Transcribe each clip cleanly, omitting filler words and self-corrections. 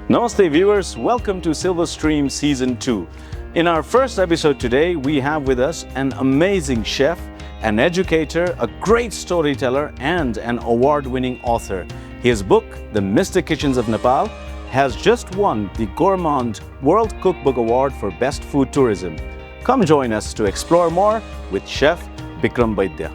Namaste viewers, welcome to Silver Stream Season 2. In our first episode today, we have with us an amazing chef, an educator, a great storyteller, and an award-winning author. His book, The Mystic Kitchens of Nepal, has just won the Gourmand World Cookbook Award for Best Food Tourism. Come join us to explore more with Chef Bikram Vaidya.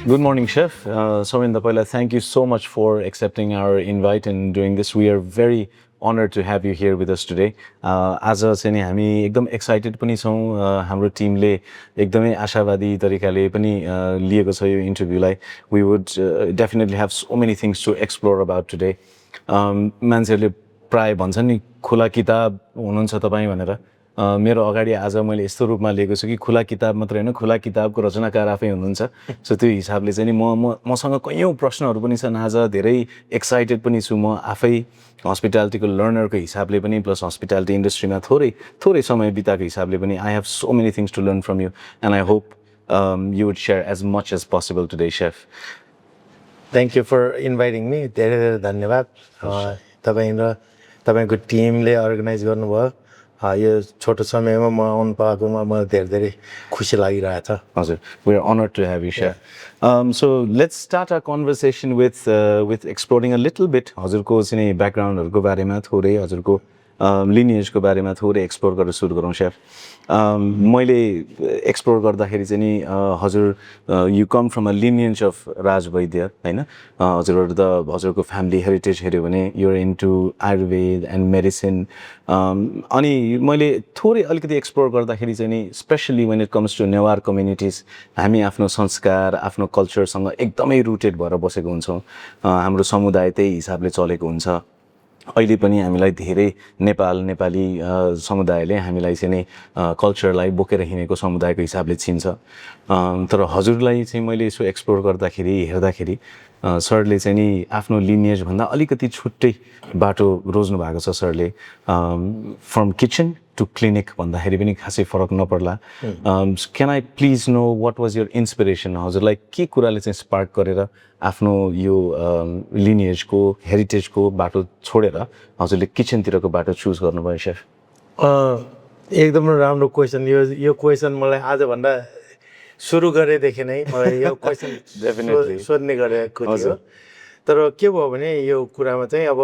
Good morning, Chef. Somin Dapaila, thank you so much for accepting our invite and doing this. We are very honored to have you here with us today. आज चाहिँ हामी एकदम excited पनि छौँ हाम्रो टिमले एकदमै आशावादी तरिकाले पनि लिएको छ यो इन्टरभ्यूलाई. We would definitely have so many things to explore about today. मान्छेहरूले प्राय भन्छन् नि खुला किताब हुनुहुन्छ तपाईँ भनेर. मेरो अगाडि आज मैले यस्तो रूपमा लिएको छु कि खुला किताब मात्रै हैन खुला किताबको रचनाकार आफै हुनुहुन्छ. सो त्यो हिसाबले चाहिँ नि मसँग कयौं प्रश्नहरू पनि छन्. आज धेरै एक्साइटेड पनि छु म आफै हस्पिटालिटीको लर्नरको हिसाबले पनि प्लस हस्पिटालिटी इन्डस्ट्रीमा थोरै समय बिताएको हिसाबले पनि I have so many things to learn from you and I hope you would share as much as possible today, Chef. Thank you for inviting me. धेरै धन्यवाद. तपाईं र तपाईंको टिमले अर्गनाइज गर्नुभयो. यो छोटो समयमा म आउन पाएकोमा म धेरै खुसी लागिरहेछ. हजुर, we are honored to have you, Chef. So let's start our conversation with exploring a little bit हजुरको चाहिँ ब्याकग्राउन्डहरुको बारेमा थोरै हजुरको लिनिएजको बारेमा थोरै एक्सप्लोर गर्न सुरु गरौँ Chef. मैले एक्सप्लोर गर्दाखेरि चाहिँ नि हजुर you come from a lineage of Raj Vaidya हैन. हजुरको फ्यामिली हेरिटेज हेर्यो भने you're into Ayurveda and medicine. अनि मैले थोरै अलिकति एक्सप्लोर गर्दाखेरि चाहिँ नि specially when it comes to Newar communities हामी आफ्नो संस्कार आफ्नो कल्चरसँग एकदमै रुटेड भएर बसेको हुन्छौँ. हाम्रो समुदाय त्यही हिसाबले चलेको हुन्छ. अहिले पनि हामीलाई धेरै नेपाली समुदायले हामीलाई चाहिँ नि कल्चरलाई बोकेर हिँडेको समुदायको हिसाबले चिन्छ. तर हजुरलाई चाहिँ मैले यसो एक्सप्लोर हेर्दाखेरि सरले चाहिँ नि आफ्नो लिनिएज भन्दा अलिकति छुट्टै बाटो रोज्नु भएको छ सरले. फ्रम किचन टु क्लिनिक भन्दाखेरि पनि खासै फरक नपर्ला. Can I please know what was your inspiration? हजुरलाई के कुराले चाहिँ स्पार्क गरेर आफ्नो यो लिनिएजको हेरिटेजको बाटो छोडेर हजुरले किचनतिरको बाटो चुज गर्नुभयो Chef? एकदम राम्रो क्वेसन. यो क्वेसन मलाई आजभन्दा सुरु गरेदेखि नै मलाई यो क्वेसन डेफिनेटली सोध्ने गरेको थियो. तर के भयो भने यो कुरामा चाहिँ अब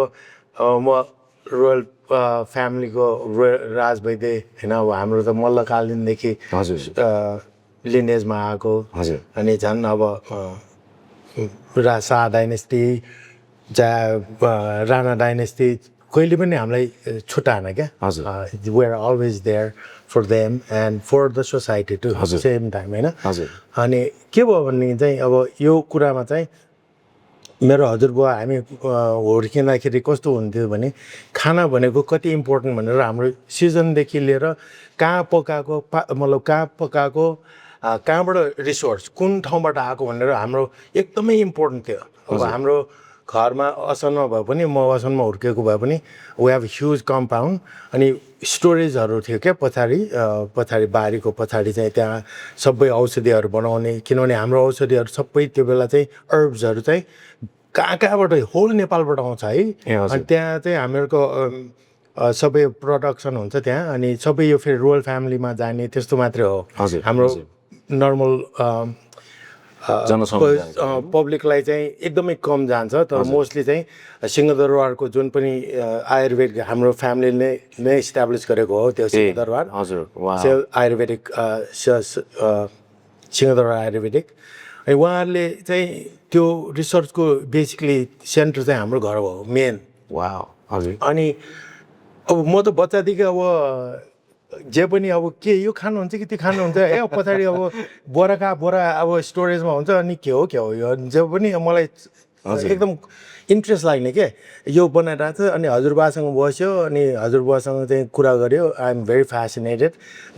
म रोयल फ्यामिलीको राज वैद्य हैन. अब हाम्रो त मल्लकालीनदेखि लिनेजमा आएको. अनि झन् अब शाह डाइनेस्टी राणा डाइनेस्टी कहिले पनि हामीलाई छुटाएन क्या. We are always there for them and for the society to same time हैन. अनि के भयो भने चाहिँ अब यो कुरामा चाहिँ मेरो हजुरबुवा हामी हुर्किँदाखेरि कस्तो हुन्थ्यो भने खाना भनेको कति इम्पोर्टेन्ट भनेर हाम्रो सिजनदेखि लिएर कहाँ पकाएको कहाँबाट रिसोर्स कुन ठाउँबाट आएको भनेर हाम्रो एकदमै इम्पोर्टेन्ट थियो. अब हाम्रो घरमा असनमा भए पनि म असनमा हुर्केको भए पनि वी हेभ ह्युज कम्पाउन्ड अनि स्टोरेजहरू थियो क्या पछाडि बारीको पछाडि चाहिँ त्यहाँ सबै औषधिहरू बनाउने. किनभने हाम्रो औषधिहरू सबै त्यो बेला चाहिँ हर्ब्सहरू चाहिँ कहाँबाट होल नेपालबाट आउँछ है. अनि त्यहाँ चाहिँ हामीहरूको सबै प्रोडक्सन हुन्छ त्यहाँ. अनि सबै यो फेरि रोयल फ्यामिलीमा जाने त्यस्तो मात्रै हो. हाम्रो नर्मल पब्लिकलाई चाहिँ एकदमै कम जान्छ. तर मोस्टली चाहिँ सिंहदरबारको जुन पनि आयुर्वेद हाम्रो फ्यामिलीले नै इस्टाब्लिस गरेको हो त्यो सिंहदरबार आयुर्वेदिक सिंहदरबार आयुर्वेदिक. अनि उहाँहरूले चाहिँ त्यो रिसर्चको बेसिकली सेन्टर चाहिँ हाम्रो घर हो मेन. अनि अब म त बच्चादेखि अब जे पनि अब के यो खानुहुन्छ कि त्यो खानुहुन्छ पछाडि अब बोरा अब स्टोरेजमा हुन्छ. अनि के हो यो जे पनि मलाई एकदम इन्ट्रेस्ट लाग्ने के यो बनाइरहेको छ. अनि हजुरबासँग बस्यो अनि हजुरबासँग चाहिँ कुरा गर्यो. I am very fascinated.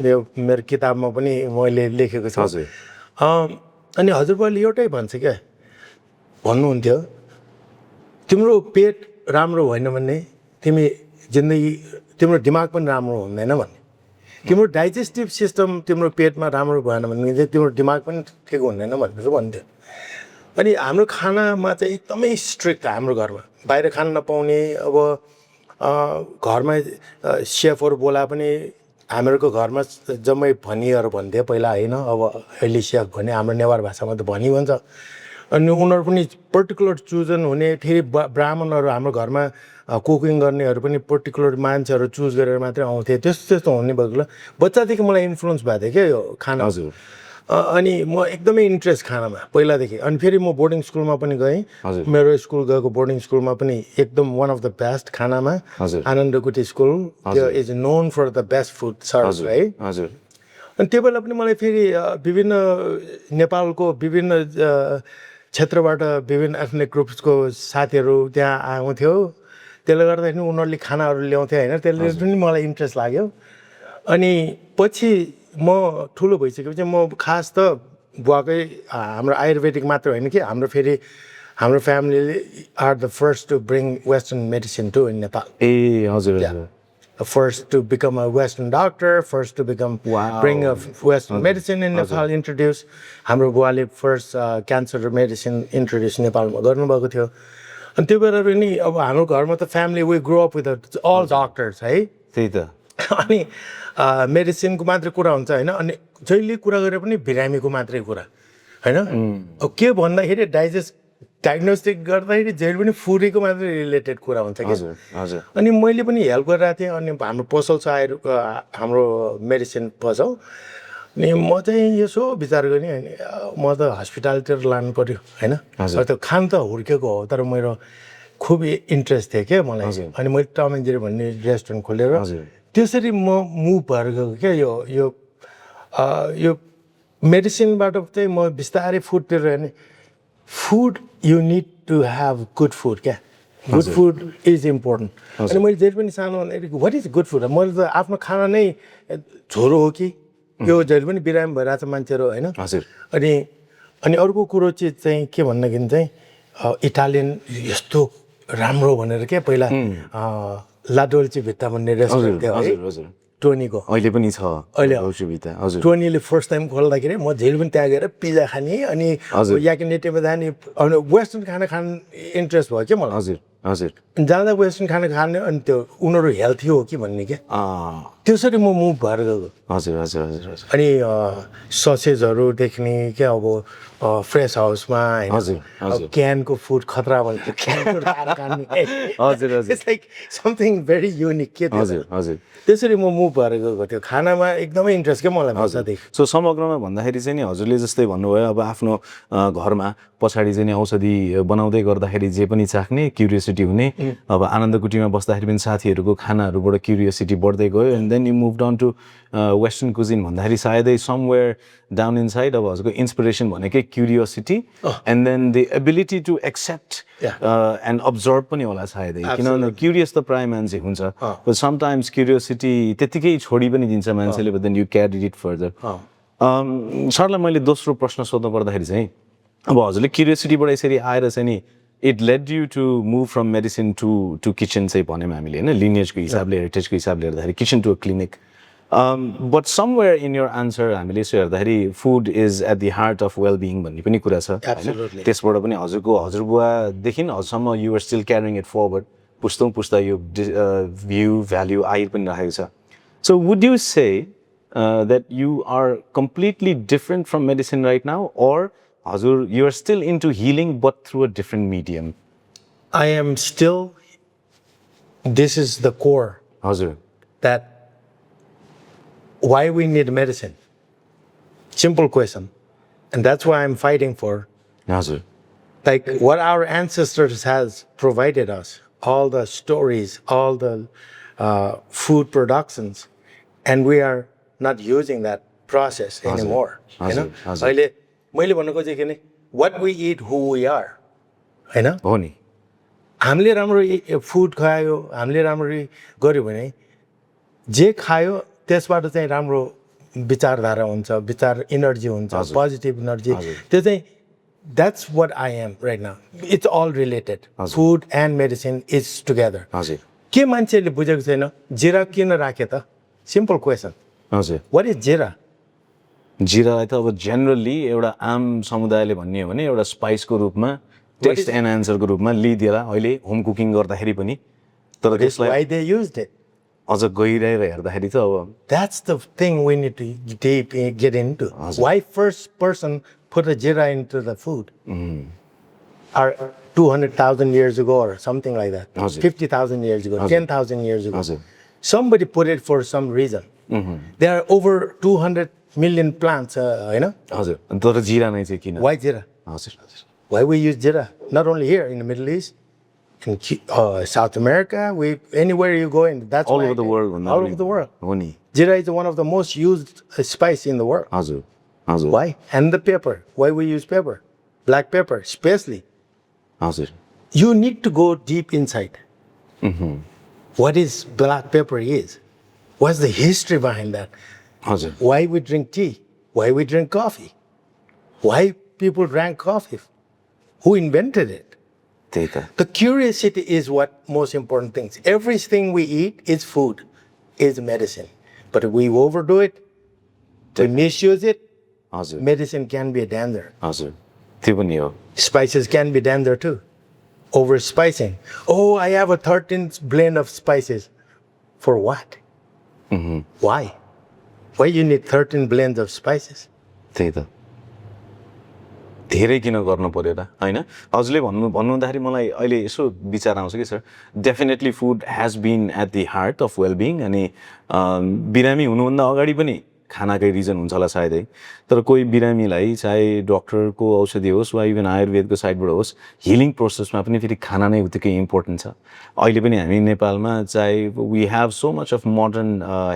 यो मेरो किताबमा पनि मैले लेखेको छु. अनि हजुरबाले एउटै भन्छ क्या भन्नुहुन्थ्यो तिम्रो पेट राम्रो होइन भने तिमी जिन्दगी तिम्रो दिमाग पनि राम्रो हुँदैन भन्ने तिम्रो डाइजेस्टिभ सिस्टम तिम्रो पेटमा राम्रो भएन भने चाहिँ तिम्रो दिमाग पनि ठिक हुँदैन भनेर भन्थ्यो अनि हाम्रो खानामा चाहिँ एकदमै स्ट्रिक्ट हाम्रो घरमा बाहिर खान नपाउने अब घरमा सेफहरू बोला पनि हामीहरूको घरमा जम्मै भनीहरू भन्थे पहिला होइन अब अहिले सेफ भने हाम्रो नेवार भाषामा त भनी भन्छ अनि उनीहरू पनि पर्टिकुलर चुजन हुने फेरि ब्राह्मणहरू हाम्रो घरमा कुकिङ गर्नेहरू पनि पर्टिकुलर मान्छेहरू चुज गरेर मात्रै आउँथे त्यस्तो हुने भएको बच्चादेखि मलाई इन्फ्लुएन्स भएको थियो क्या यो खाना हजुर अनि म एकदमै इन्ट्रेस्ट खानामा पहिलादेखि अनि फेरि म बोर्डिङ स्कुलमा पनि गएँ मेरो स्कुल गएको बोर्डिङ स्कुलमा पनि एकदम वान अफ द बेस्ट खानामा आनन्दकुटी स्कुल त्यो is known for the best food serve है हजुर अनि त्यो बेला पनि मलाई फेरि विभिन्न नेपालको विभिन्न क्षेत्रबाट विभिन्न एथनिक ग्रुप्सको साथीहरू त्यहाँ आउँथ्यो त्यसले गर्दाखेरि उनीहरूले खानाहरू ल्याउँथे होइन त्यसले पनि मलाई इन्ट्रेस्ट लाग्यो अनि पछि म ठुलो भइसकेपछि म खास त बुवाकै हाम्रो आयुर्वेदिक मात्र होइन कि हाम्रो फ्यामिलीले are the first to bring western medicine to in Nepal ए हजुर हजुर first to become a Western doctor, first to become bring a Western medicine in Nepal introduce. हाम्रो बुवाले फर्स्ट क्यान्सर मेडिसिन इन्ट्रोड्युस नेपालमा गर्नुभएको थियो अनि त्यो बेला पनि अब हाम्रो घरमा त family we grow up with all doctors है त्यही त अनि मेडिसिनको मात्रै कुरा हुन्छ होइन अनि जहिले कुरा गरे पनि बिरामीको मात्रै कुरा होइन अब के भन्दाखेरि डायग्नोस्टिक गर्दाखेरि जहिले पनि फुडीको मात्रै रिलेटेड कुरा हुन्छ कि अनि मैले पनि हेल्प गरिरहेको थिएँ अनि हाम्रो पसल छ हाम्रो मेडिसिन पसल अनि म चाहिँ यसो विचार गरेँ होइन म त हस्पिटलतिर लानु पऱ्यो होइन त्यो खान त हुर्केको हो तर मेरो खुब इन्ट्रेस्ट थियो क्या मलाई अनि मैले टम एन्ड जेरी भन्ने रेस्टुरेन्ट खोलेर त्यसरी म मुभ भएर गएको क्या यो मेडिसिनबाट चाहिँ म बिस्तारै फुडतिर हेर्ने food you need to have good food क्या good food is important अनि मैले जहिले पनि सानो what is good food मैले त आफ्नो खाना नै झोरो हो कि यो जहिले पनि बिरामी भइरहेको छ मान्छेहरू होइन अनि अर्को कुरो चाहिँ के भन्दाखेरि चाहिँ इटालियन यस्तो राम्रो भनेर क्या पहिला ला डोल्चे भित्ता भन्ने रेस्टुरेन्ट थियो है टोनीको अहिले पनि छ अहिले टोनीले फर्स्ट टाइम खोल्दाखेरि म झेल पनि त्यहाँ गएर पिज्जा खाने अनि याकिनेटेमा जाने अनि वेस्टर्न खाना खान इन्ट्रेस्ट भयो क्या मलाई हजुर जाँदा वेस्टर्न खाना खाने अनि त्यो उनीहरू हेल्थी हो कि भन्ने क्या त्यसरी म मुभ भएर गएको हजुर अनि ससेजहरू देख्ने क्या अब फ्रेस हाउसमा होइन क्यानको फुड खतरा भन्छ क्यानको it's like something very unique के त्यसरी म मुभ भएर गएको थियो खानामा एकदमै इन्ट्रेस्ट क्या मलाई भाषादेखि सो समग्रमा भन्दाखेरि चाहिँ नि हजुरले जस्तै भन्नुभयो अब आफ्नो घरमा पछाडि चाहिँ नि औषधि बनाउँदै गर्दाखेरि जे पनि चाख्ने क्युरियोसिटी हुने अब आनन्दकुटीमा बस्दाखेरि पनि साथीहरूको खानाहरूबाट क्युरियोसिटी बढ्दै गयो and then you move down to western cuisine भन्दाखेरि सायदै समवेयर डाउन इन साइड अब हजुरको इन्सपिरेसन भनेकै curiosity and then the ability to accept and observe पनि होला सायदै किनभने क्युरियस त प्रायः मान्छे हुन्छ बट समटाइम्स क्युरियोसिटी त्यतिकै छोडी पनि दिन्छ मान्छेले but then you carry it further सरलाई मैले दोस्रो प्रश्न सोध्नु पर्दाखेरि चाहिँ अब हजुरले क्युरियोसिटीबाट यसरी आएर चाहिँ नि it led you to move from medicine to kitchen चाहिँ भन्यौँ हामीले होइन लिनियजको हिसाबले हेरिटेजको हिसाबले हेर्दाखेरि kitchen to a clinic but somewhere in your answer हामीले यसो हेर्दाखेरि food is at the heart of well being भन्ने पनि कुरा छ होइन त्यसबाट पनि हजुरबुवादेखि हजुरसम्म you're still carrying it forward पुस्ता यो भ्यू भ्याल्यु आइ पनि राखेको छ so would you say that you are completely different from medicine right now or हजुर you are still into healing but through a different medium I am still this is the core हजुर that why we need medicine? Simple question. And that's why I'm fighting for. Like what our ancestors has provided us, all the stories, all the food productions, and we are not using that process anymore. You know? What we eat, who we are. You know? हामीले राम्रो food खायो हामीले राम्ररी गर्यो भने जे खायो त्यसबाट चाहिँ राम्रो विचारधारा हुन्छ विचार इनर्जी हुन्छ पोजिटिभ इनर्जी त्यो चाहिँ that's what I am right now it's all related food and medicine is together के मान्छेले बुझेको छैन जिरा किन राखे त सिम्पल क्वेसन हजुर व्हाट इज जिरा जिरालाई त अब जेनरली एउटा आम समुदायले भन्ने हो भने एउटा स्पाइसको रूपमा टेस्ट एनहान्सरको रूपमा लिइदिएर अहिले होम कुकिङ गर्दाखेरि पनि तर त्यसलाई why they used it अझ गहिराएर हेर्दाखेरि त अब that's the thing we need to deep get into why first person put a jira into the food or 200,000 years ago or something like that 50,000 years ago 10,000 years ago somebody put it for some reason there are over 200 million plants you know हजुर तर जिरा नै चाहिँ किन why jira हजुर हजुर why we use jira not only here in the Middle East in South America anywhere you go in that's all why over the world all over the world हो नि jira is one of the most used spice in the world हजुर हजुर why and the pepper why we use pepper black pepper especially हजुर you need to go deep inside what is black pepper is what's the history behind that हजुर why we drink tea why we drink coffee why people drank coffee who invented it त्यही त the curiosity is what most important things everything we eat is food is medicine but if we overdo it we misuse it हजुर medicine can be a danger हजुर त्यो पनि हो spices can be danger too over spicing oh I have a 13th blend of spices for what why you need 13 blends of spices त्यही त धेरै किन गर्नु पर्यो त हैन हजुरले भन्नुहुँदाखेरि मलाई अहिले यसो विचार आउँछ कि sir definitely food has been at the heart of wellbeing अनि बिरामी हुनुभन्दा अगाडि पनि खानाकै रिजन हुन्छ होला सायदै तर कोही बिरामीलाई चाहे डक्टरको औषधि होस् वा इभन आयुर्वेदको साइडबाट होस् हिलिङ प्रोसेसमा पनि फेरि खाना नै उत्तिकै इम्पोर्टेन्ट छ अहिले पनि हामी नेपालमा चाहे we have so much of modern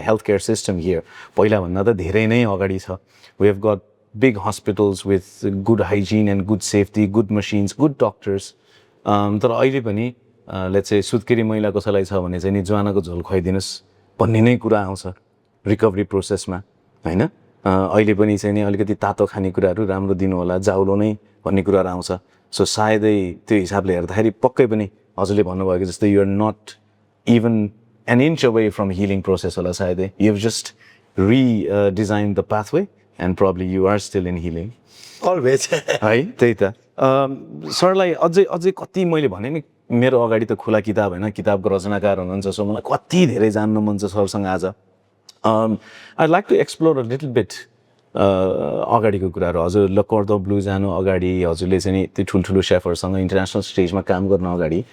health care system here पहिलाभन्दा त धेरै नै अगाडि छ we have got big hospitals with good hygiene and good safety, good machines, good doctors. तर अहिले पनि लेट्स से सुत्केरी मैला कसैलाई छ भने चाहिँ नि ज्वानाको झोल खुवाइदिनुस् भन्ने नै कुरा आउँछ रिकभरी प्रोसेसमा हैन अहिले पनि चाहिँ नि अलिकति तातो खानेकुराहरू राम्रो दिनु होला जाउलो नै भन्ने कुराहरू आउँछ सो सायदै त्यो हिसाबले हेर्दाखेरि पक्कै पनि हजुरले भन्नुभएको जस्तै you are not even an inch away from healing process होला सायदै you have just redesign the pathway and probably you are still in healing always है त्यही त सरलाई अझै कति मैले भने नि मेरो अगाडि त खुला किताब हैन किताबको रचनाकार हुनुहुन्छ सो मलाई कति धेरै जान्न मन छ सरसँग आज I'd like to explore a little bit अगाडिको कुराहरू हजुर ल कर्द ब्लू जानु अगाडि हजुरले चाहिँ नि त्यो ठुल्ठुलो सेफहरुसँग इन्टरनेसनल स्टेजमा काम गर्न अगाडि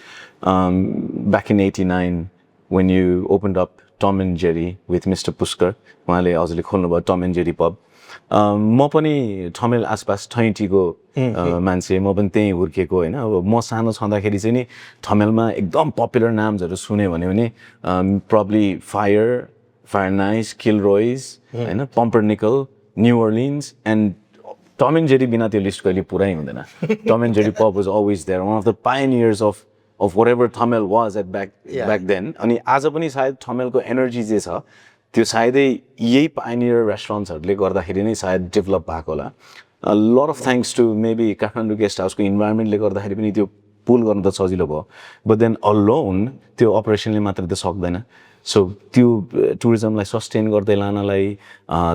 back in 89 when you opened up Tom and Jerry with Mr. Puskar उहाँले हजुरले खोल्नुभयो Tom and Jerry pub म पनि ठमेल आसपास ठैटीको मान्छे म पनि त्यही हुर्केको हैन अब म सानो छँदाखेरि चाहिँ नि ठमेलमा एकदम पपुलर नामहरु सुने भने probably Fire Nice, Kilroy's हैन Pumpernickel, New Orleans and Tom and Jerry बिना त्यो लिस्ट कहिले पुरै हुँदैन Tom and Jerry pub was always there one of the pioneers of whatever Tamil was at back then अनि आज पनि सायद ठमेलको एनर्जी जे छ त्यो सायदै यही पाइनियर रेस्टुरेन्ट्सहरुले गर्दाखेरि नै सायद डेभलप भएको होला a lot of thanks to maybe Kathmandu guest हाउसको इन्भाइरोमेन्टले गर्दाखेरि पनि त्यो पुल गर्न त सजिलो भयो but then alone त्यो अपरेसनले मात्र त सक्दैन सो त्यो टुरिज्मलाई सस्टेन गर्दै लानलाई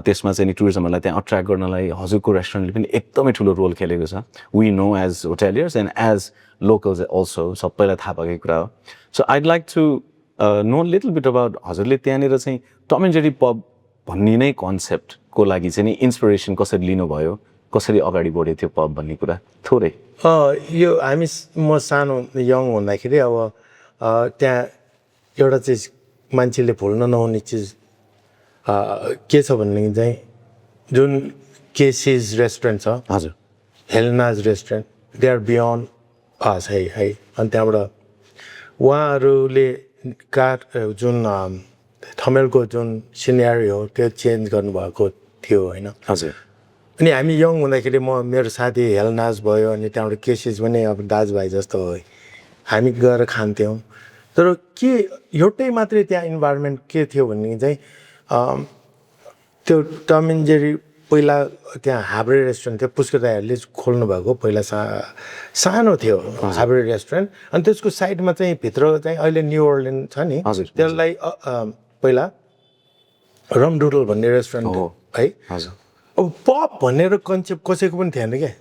त्यसमा चाहिँ नि टुरिज्महरुलाई त्यहाँ अट्र्याक्ट गर्नलाई हजुरको रेस्टुरेन्टले पनि एकदमै ठूलो रोल खेलेको छ we know as hoteliers and as locals also सबैलाई थाहा भएको कुरा हो so I'd like to know a little bit about हजुरले त्यहाँनिर चाहिँ Tom and Jerry pub भन्ने नै कन्सेप्टको लागि चाहिँ नि इन्स्पिरेसन कसरी लिनुभयो कसरी अगाडि बढ्यो त्यो पब भन्ने कुरा थोरै यो हामी म सानो यङ हुँदाखेरि अब त्यहाँ एउटा चाहिँ मान्छेले भुल्न नहुने चिज के छ भन्ने चाहिँ जुन केसिज रेस्टुरेन्ट छ हजुर हेलनाज रेस्टुरेन्ट दे आर बियोन्ड अस है अनि त्यहाँबाट उहाँहरूले जुन ठमेलको जुन सिनेरियो हो त्यो चेन्ज गर्नुभएको थियो हैन हजुर अनि हामी यङ हुँदाखेरि मेरो साथी हेलनाज भयो अनि त्यहाँबाट केसेस पनि अब दाजुभाइ जस्तो हो हामी गएर खान्थ्यौँ तर के एउटै मात्रै त्यहाँ इन्भाइरोमेन्ट के थियो भने चाहिँ त्यो टम एन्ड जेरी पहिला त्यहाँ हाब्रे रेस्टुरेन्ट थियो पुष्कर दाईहरूले खोल्नु भएको पहिला सानो थियो हाब्रे रेस्टुरेन्ट अनि त्यसको साइडमा चाहिँ भित्र चाहिँ अहिले न्यू अर्लिन छ नि त्यसलाई पहिला रमडुडल भन्ने रेस्टुरेन्ट हो है अब पप भनेर कन्सेप्ट कसैको पनि थिएन क्या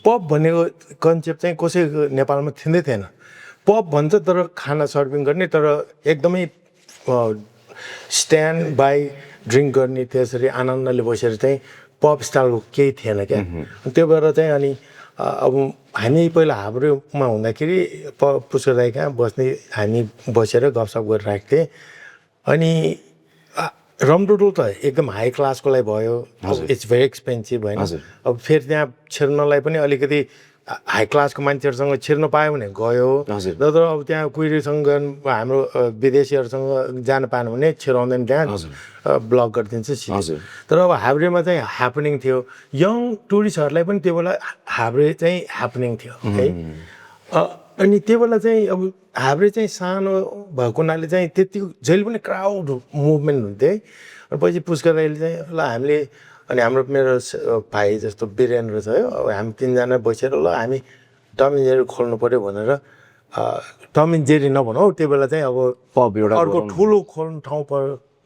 पप भनेको कन्सेप्ट चाहिँ कसैको नेपालमा थिँदै थिएन पप भन्छ तर खाना सर्भिङ गर्ने तर एकदमै स्ट्यान्ड बाई ड्रिङ्क गर्ने त्यसरी आनन्दले बसेर चाहिँ पप स्टाइलको केही थिएन क्या त्यो भएर चाहिँ अनि अब हामी पहिला हाब्रेमा हुँदाखेरि पुष्कर दाई कहाँ बस्ने हामी बसेर गफसफ गरिरहेको थिएँ अनि रमडुडल त एकदम हाई क्लासको लागि भयो इट्स भेरी एक्सपेन्सिभ होइन अब फेरि त्यहाँ छिर्नलाई पनि अलिकति हाई क्लासको मान्छेहरूसँग छिर्न पायो भने गयो तर अब त्यहाँ कुहिरीसँग हाम्रो विदेशीहरूसँग जान पाएन भने छिराउँदैन त्यहाँ ब्लक गरिदिन्छ तर अब हाब्रेमा चाहिँ ह्यापनिङ थियो यङ टुरिस्टहरूलाई पनि त्यो बेला हाब्रे चाहिँ ह्यापनिङ थियो है अनि त्यो बेला चाहिँ अब हाब्रे चाहिँ सानो भएको हुनाले चाहिँ त्यति जहिले पनि क्राउड मुभमेन्ट हुन्थ्यो है अनि पछि पुष्कर दाइले चाहिँ ल हामीले अनि हाम्रो मेरो भाइ जस्तो वीरेन्द्र छ अब हामी तिनजना बसेर ल हामी टम एन्ड जेरी खोल्नु पऱ्यो भनेर टम एन्ड जेरी नभनौँ त्यो बेला चाहिँ अब पब एउटा अर्को ठुलो खोल्नु ठाउँ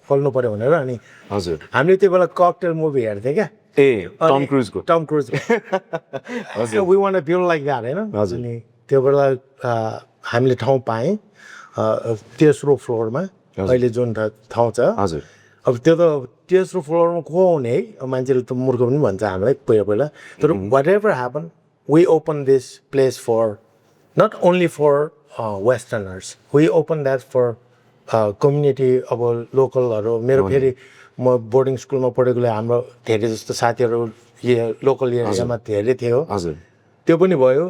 खोल्नु पऱ्यो भनेर अनि हजुर हामीले त्यो बेला ककटेल मुभी हेर्थ्यौँ क्या Tom Cruise we want to build like that होइन अनि त्यो बेला हामीले ठाउँ पाएँ तेस्रो फ्लोरमा अहिले जुन ठाउँ छ हजुर अब त्यो त तेस्रो फ्लोरमा को हुने है मान्छेले त मूर्ख पनि भन्छ हामीलाई पहिला तर whatever happen we open this place for not only for westerners we open that for community अब लोकलहरू मेरो फेरि म बोर्डिङ स्कुलमा पढेकोले हाम्रो धेरै जस्तो साथीहरू लोकल एरियामा धेरै थियो त्यो पनि भयो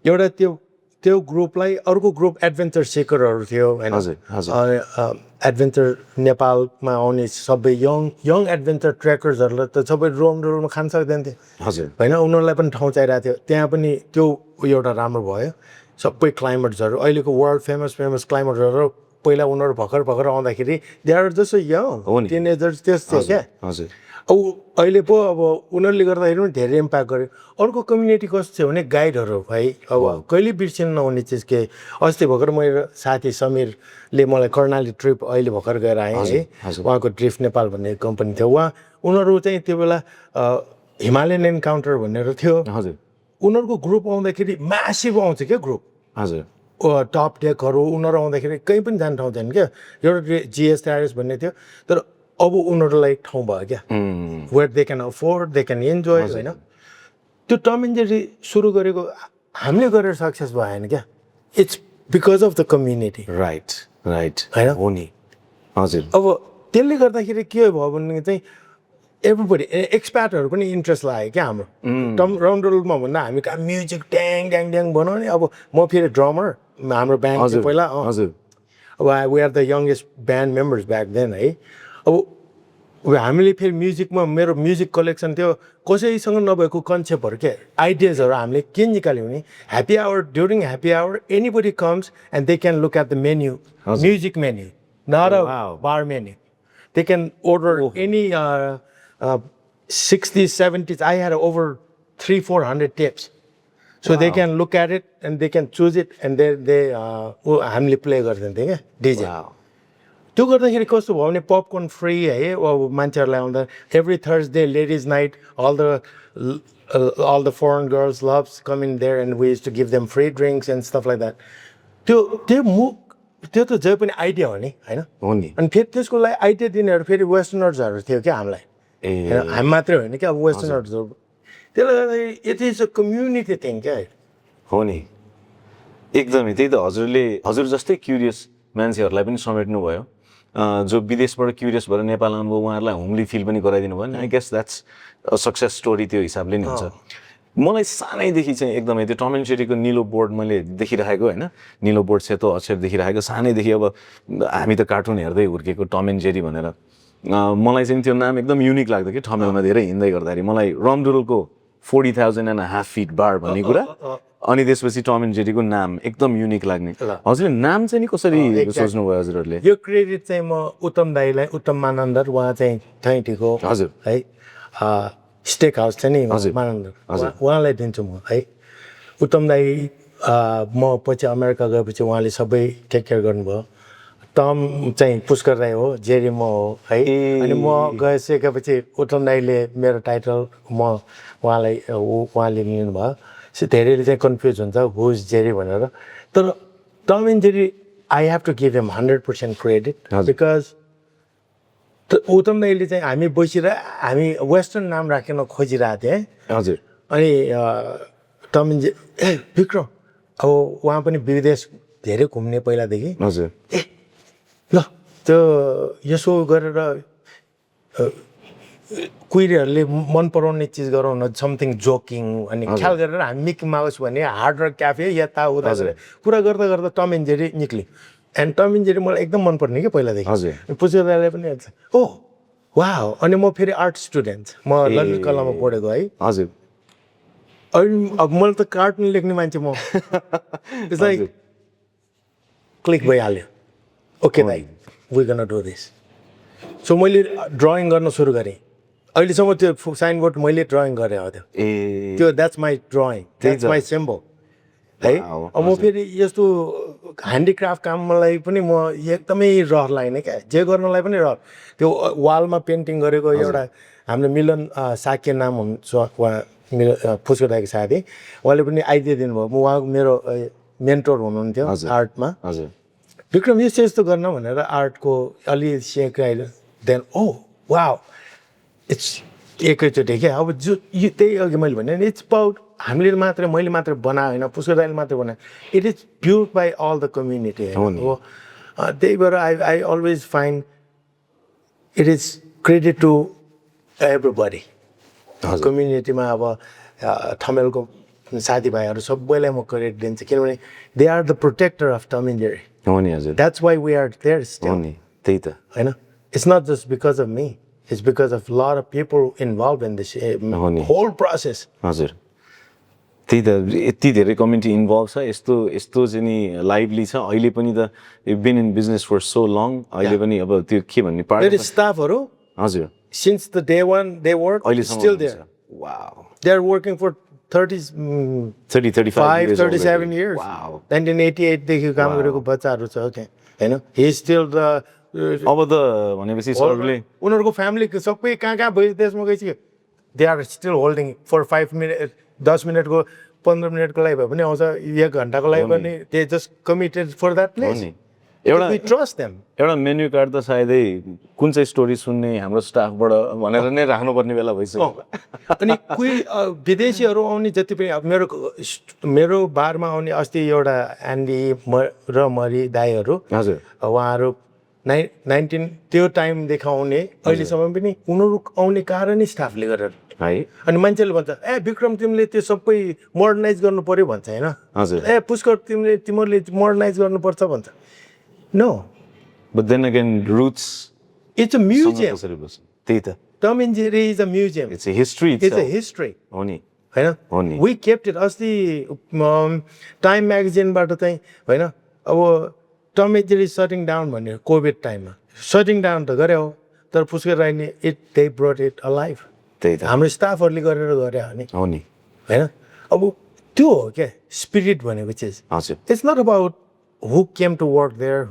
एउटा त्यो ग्रुपलाई अर्को ग्रुप एडभेन्चर सिकरहरू थियो होइन एडभेन्चर नेपालमा आउने सबै यङ एडभेन्चर ट्रेकर्सहरूलाई त सबै रोलमा खान सक्दैन थियो होइन उनीहरूलाई पनि ठाउँ चाहिरहेको थियो त्यहाँ पनि त्यो एउटा राम्रो भयो सबै क्लाइमेट्सहरू अहिलेको वर्ल्ड फेमस क्लाइमेटहरू पहिला उनीहरू भर्खर आउँदाखेरि दे आर जस्तो यङ टिनेजर्स त्यस्तो क्या अब अहिले पो अब उनीहरूले गर्दाखेरि पनि धेरै इम्प्याक्ट गर्यो अर्को कम्युनिटी कस्तो थियो भने गाइडहरू है अब कहिले बिर्सिनु नहुने चिज के अस्ति भर्खर मेरो साथी समीरले मलाई कर्णाली ट्रिप अहिले भर्खर गएर आएँ है उहाँको ड्रिफ्ट नेपाल भन्ने कम्पनी थियो उनीहरू चाहिँ त्यो बेला हिमालयन एन्काउन्टर भनेर थियो उनीहरूको ग्रुप आउँदाखेरि म्यासिभ आउँछ क्या ग्रुप टप डेकहरू उनीहरू आउँदाखेरि कहीँ पनि जाने ठाउँ थिएन क्या एउटा जिएस ट्यारिस भन्ने थियो तर अब उनीहरूलाई ठाउँ भयो क्या where they can afford they can enjoy होइन त्यो टम एन्ड जेरी सुरु गरेको हामीले गरेर सक्सेस भएन क्या it's because of the community right होइन हो नि हजुर अब त्यसले गर्दाखेरि के भयो भने चाहिँ एभ्रीबडी एक्सपर्टहरू पनि इन्ट्रेस्ट लाग्यो क्या हाम्रो राउन्डरमा भन्दा हामी कहाँ म्युजिक ट्याङ ट्याङ ट्याङ बनाउने अब म फेरि ड्रमर हाम्रो ब्यान्ड थियो पहिला अब we are the youngest band members back then है अब हामीले फेरि म्युजिकमा मेरो म्युजिक कलेक्सन थियो कसैसँग नभएको कन्सेप्टहरू के आइडियाजहरू हामीले के निकाल्यौँ भने happy hour during happy hour anybody comes and they can look at the menu music menu not a bar menu they can order any 60s, 70s. I had over 300-400 tips. So they can look at it and they can choose it and they हामीले play गरिदिन्थ्यो क्या DJ त्यो गर्दाखेरि कस्तो भयो भने popcorn free है अब मान्छेहरूलाई आउँदा every Thursday ladies night all the foreign girls loves coming there and we used to give them free drinks and stuff like that. त्यो त जहिले पनि आइडिया हो नि होइन अनि फेरि त्यसको लागि आइडिया दिनेहरू फेरि वेस्टर्नर्सहरू थियो क्या हामीलाई हामी मात्रै होइन क्या अब वेस्टर्नर्सहरू त्यसले गर्दाखेरि it is a community thing क्या हो नि एकदमै त्यही त हजुर जस्तै क्युरियस मान्छेहरूलाई पनि समेट्नु भयो जो विदेशबाट क्युरियस भएर नेपाल आउनुभयो उहाँहरूलाई होमली फिल पनि गराइदिनु भयो नि I guess that's a success story त्यो हिसाबले नि हुन्छ मलाई सानैदेखि चाहिँ एकदमै त्यो टम एन्ड जेरीको निलो बोर्ड मैले देखिरहेको होइन निलो बोर्ड सेतो अक्षर देखिरहेको सानैदेखि अब हामी त कार्टुन हेर्दै हुर्केको टम एन्ड जेरी भनेर मलाई चाहिँ त्यो नाम एकदम युनिक लाग्थ्यो कि ठमेलमा धेरै हिँड्दै गर्दाखेरि मलाई रमडुडलको 40,500 feet बार भन्ने कुरा अनि त्यसपछि टम एन्ड जेरीको नाम एकदम युनिक लाग्ने हजुरले नाम चाहिँ नि कसरी सोच्नुभयो हजुरहरूले यो क्रेडिट चाहिँ म उत्तम दाईलाई उत्तम मानन्दर उहाँ चाहिँ ठैठीको हजुर है स्टेक हाउस छ नि मानन्द उहाँलाई दिन्छु म है उत्तम दाई म पछि अमेरिका गएपछि उहाँले सबै टेक केयर गर्नुभयो टम चाहिँ पुष्कर राई हो जेरी म हो है अनि म गइसकेपछि उत्तम दाईले मेरो टाइटल म उहाँले लिनुभयो धेरैले चाहिँ कन्फ्युज हुन्छ हु इज जेरी भनेर तर Tom and Jerry I have to give him 100% credit because Uttam दाईले चाहिँ हामी हामी वेस्टर्न नाम राख्न खोजिरहेको थिएँ हजुर अनि टम एन्ड जेरी विक्रम अब उहाँ पनि विदेश धेरै घुम्ने पहिलादेखि हजुर ल त्यो यसो गरेर कुहिरेहरूले मन पराउने चिज गरौँ न समथिङ जोकिङ अनि ख्याल गरेर हामी मिकी माउस भने हार्ड रक क्याफे यताउता कुरा गर्दा गर्दा टम एन्ड जेरी निक्ल्यो एन्ड टम एन्ड जेरी मलाई एकदम मनपर्ने क्या पहिलादेखि पुष्कर दाईलाई पनि ओ वाह अनि म फेरि आर्ट स्टुडेन्ट म ललित कलामा पढेको है हजुर अनि अब मैले त कार्टुन लेख्ने मान्छे म त्यसलाई क्लिक भइहाल्यो ओके भाइ we gonna do this so मैले ड्रइङ गर्न सुरु गरेँ अहिलेसम्म त्यो साइनबोर्ड मैले ड्रइङ गरेँ हो त्यो that's my drawing that's my symbol है अब म फेरि यस्तो ह्यान्डिक्राफ्ट कामलाई पनि म एकदमै रहर लाग्ने क्या जे गर्नलाई पनि रहर त्यो वालमा पेन्टिङ गरेको एउटा हाम्रो मिलन साक्य नाम हुन्छ उहाँ मेरो पुष्कर दाईको साथी उहाँले पनि आइडिया दिनुभयो म उहाँको मेरो मेन्टर हुनुहुन्थ्यो आर्टमा विक्रम यस्तो यस्तो गर्न भनेर आर्टको अलि सिकाएर देन ओ वाउ इट्स एकैचोटि क्या अब जो यो त्यही अघि मैले भने नि इट्स अबाउट हामीले मात्रै मैले मात्रै बनाएँ होइन पुष्कर दाईले मात्रै बनाएँ it is build by all the community हो त्यही भएर I always find it is credit to everybody कम्युनिटीमा अब ठमेलको साथीभाइहरू सबैलाई म क्रेडिट दिन्छु किनभने they are the protector of Tom and Jerry हो नि हजुर that's why we are there still त्यही त होइन it's not just because of me it's because of lot of people involve in this whole process हजुर त्यही त यति धेरै कम्युनिटी इन्भल्भ छ यस्तो यस्तो चाहिँ नि लाइभली छ अहिले पनि त been in business for so long अहिले पनि अब त्यो के भन्ने पार्ट स्टाफहरू हजुर since the day one they work still there wow they're working for 35 37 years wow 1988 देखि काम गरेको बच्चाहरू छ के हैन he is still the अब त भनेपछि सरले उनीहरुको फ्यामिली सबै कहाँ विदेशमा गइसक्यो they are still holding for 5 minutes 10 मिनेटको 15 मिनेटको लागि भए पनि आउँछ 1 घण्टाको लागि पनि they just committed for that place एउटा we trust them एउटा मेन्यु कार्ड त सायदै कुन चाहिँ स्टोरी सुन्ने हाम्रो स्टाफबाट भनेर नै राख्नुपर्ने बेला भइसक्यो अनि कोही विदेशीहरू आउने जति पनि मेरो बारमा आउने अस्ति एउटा एन्डी र मरी दाईहरू हजुर उहाँहरू 19 त्यो टाइम देखाउने अहिलेसम्म पनि उनीहरू आउने कारणै स्टाफले गरेर है अनि मान्छेले भन्छ ए विक्रम तिमीले त्यो सबै मोडर्नाइज गर्नु पर्यो भन्छ हैन हजुर ए पुष्कर तिमीले मोडर्नाइज गर्नुपर्छ भन्छ No. But then again, roots. It's a museum. Tom and Jerry is a museum. It's a history itself. It's a history. Only. Only. We kept it. As the Time magazine, but होइन अब Tom and Jerry shutting down भन्ने COVID time shutting down त गर्यो तर पुष्कर राईले they brought it alive. त्यही त हाम्रो स्टाफहरुले गरेर गर्यो अनि हो नि हैन अब त्यो हो के स्पिरिट भनेको चाहिँ हजुर It's not about who came to work there,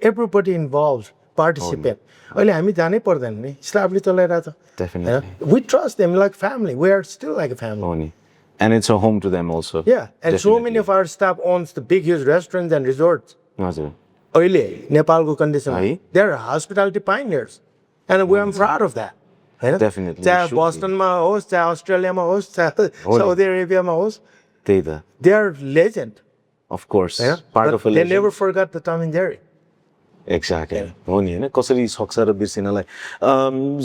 everybody involved, participate. अहिले हामी जानै पर्दैन नि स्टाफले चलाइरहेछ Definitely. We trust them like family. We are still like a family. Only. And it's a home to them also. Yeah, and so many of our staff owns the big huge restaurants and resorts. हजुर अहिले नेपालको condition they are hospitality pioneers and we are proud of that. हैन Definitely. चाहे बोस्टनमा होस् चाहे अस्ट्रेलियामा होस् चाहे साउदी अरेबियामा होस् त्यही त they are legend. Of course. Yeah? Part of a legend. They never forgot the Tom and Jerry. Exactly. हो नि हैन कसरी सक्छ र बिर्सिनलाई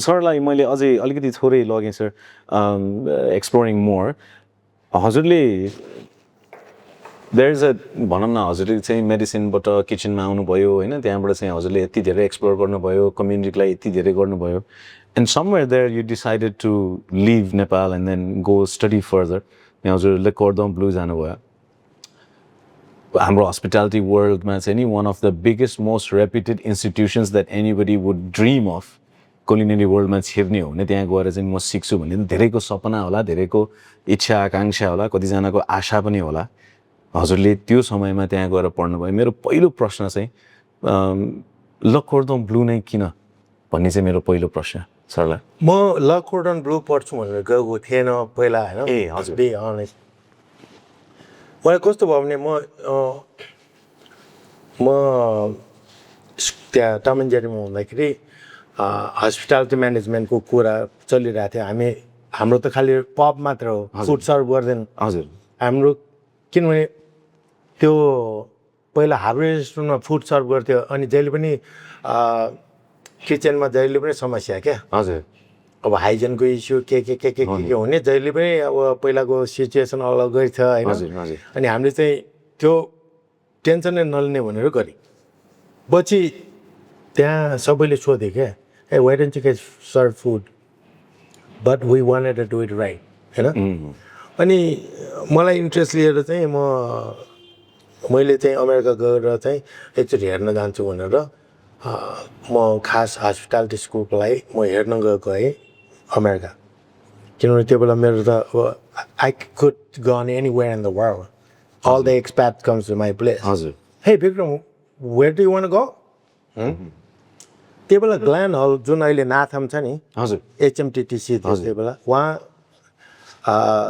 सरलाई मैले अझै अलिकति थोरै लगेँ सर एक्सप्लोरिङ मोर हजुरले देयर इज अ भनौँ न हजुरले चाहिँ मेडिसिनबाट किचनमा आउनुभयो होइन त्यहाँबाट चाहिँ हजुरले यति धेरै एक्सप्लोर गर्नुभयो कम्युनिटीलाई यति धेरै गर्नुभयो and somewhere there you decided to leave Nepal and then go study further यहाँ हजुरले कोर्दम ब्लू जानुभयो हाम्रो हस्पिटालिटी वर्ल्डमा चाहिँ नि one of the biggest most reputed institutions that anybody would dream of culinary वर्ल्डमा छिर्ने हो भने त्यहाँ गएर चाहिँ म सिक्छु भन्ने धेरैको सपना होला, धेरैको इच्छा आकाङ्क्षा होला, कतिजनाको आशा पनि होला। हजुरले त्यो समयमा त्यहाँ गएर पढ्नुभयो। मेरो पहिलो प्रश्न चाहिँ ल कोर्डन ब्लू नै किन भन्ने चाहिँ मेरो पहिलो प्रश्न सरलाई। म ल कोर्डन ब्लू पढ्छु भनेर गएको थिएन पहिला होइन। ए हजुर। बी अनेस्ट मलाई कस्तो भयो भने म त्यहाँ टम एन्ड जेरीमा हुँदाखेरि हस्पिटालिटी म्यानेजमेन्टको कुरा चलिरहेको थियो। हाम्रो त खालि पब मात्र हो, फुड सर्भ गर्दैन। हजुर। हाम्रो किनभने त्यो पहिला हार्बर रेस्टुरेन्टमा फुड सर्भ गर्थ्यो अनि जहिले पनि किचनमा जहिले पनि समस्या क्या। हजुर। अब हाइजिनको इस्यु के हुने जहिले पनि अब पहिलाको सिचुएसन अलगै छ होइन। अनि हामीले चाहिँ त्यो टेन्सनै नलिने भनेर गरेँ। पछि त्यहाँ सबैले सोधे क्या, ए why don't you guys serve food, but we wanted to do it right होइन। अनि मलाई इन्ट्रेस्ट लिएर चाहिँ मैले चाहिँ अमेरिका गएर चाहिँ एकचोटि हेर्न जान्छु भनेर म खास हस्पिटालिटी स्कुलको लागि म हेर्न गएको है अमेरिका। किनभने त्यो बेला मेरो त I could gone anywhere in the world, all the expats comes to my place. हजुर। Hey Vikram, where do you want to go? त्यो बेला ग्ल्यान हल जुन अहिले नाथम छ नि, हजुर, HMTTC थियो त्यो बेला, उहाँ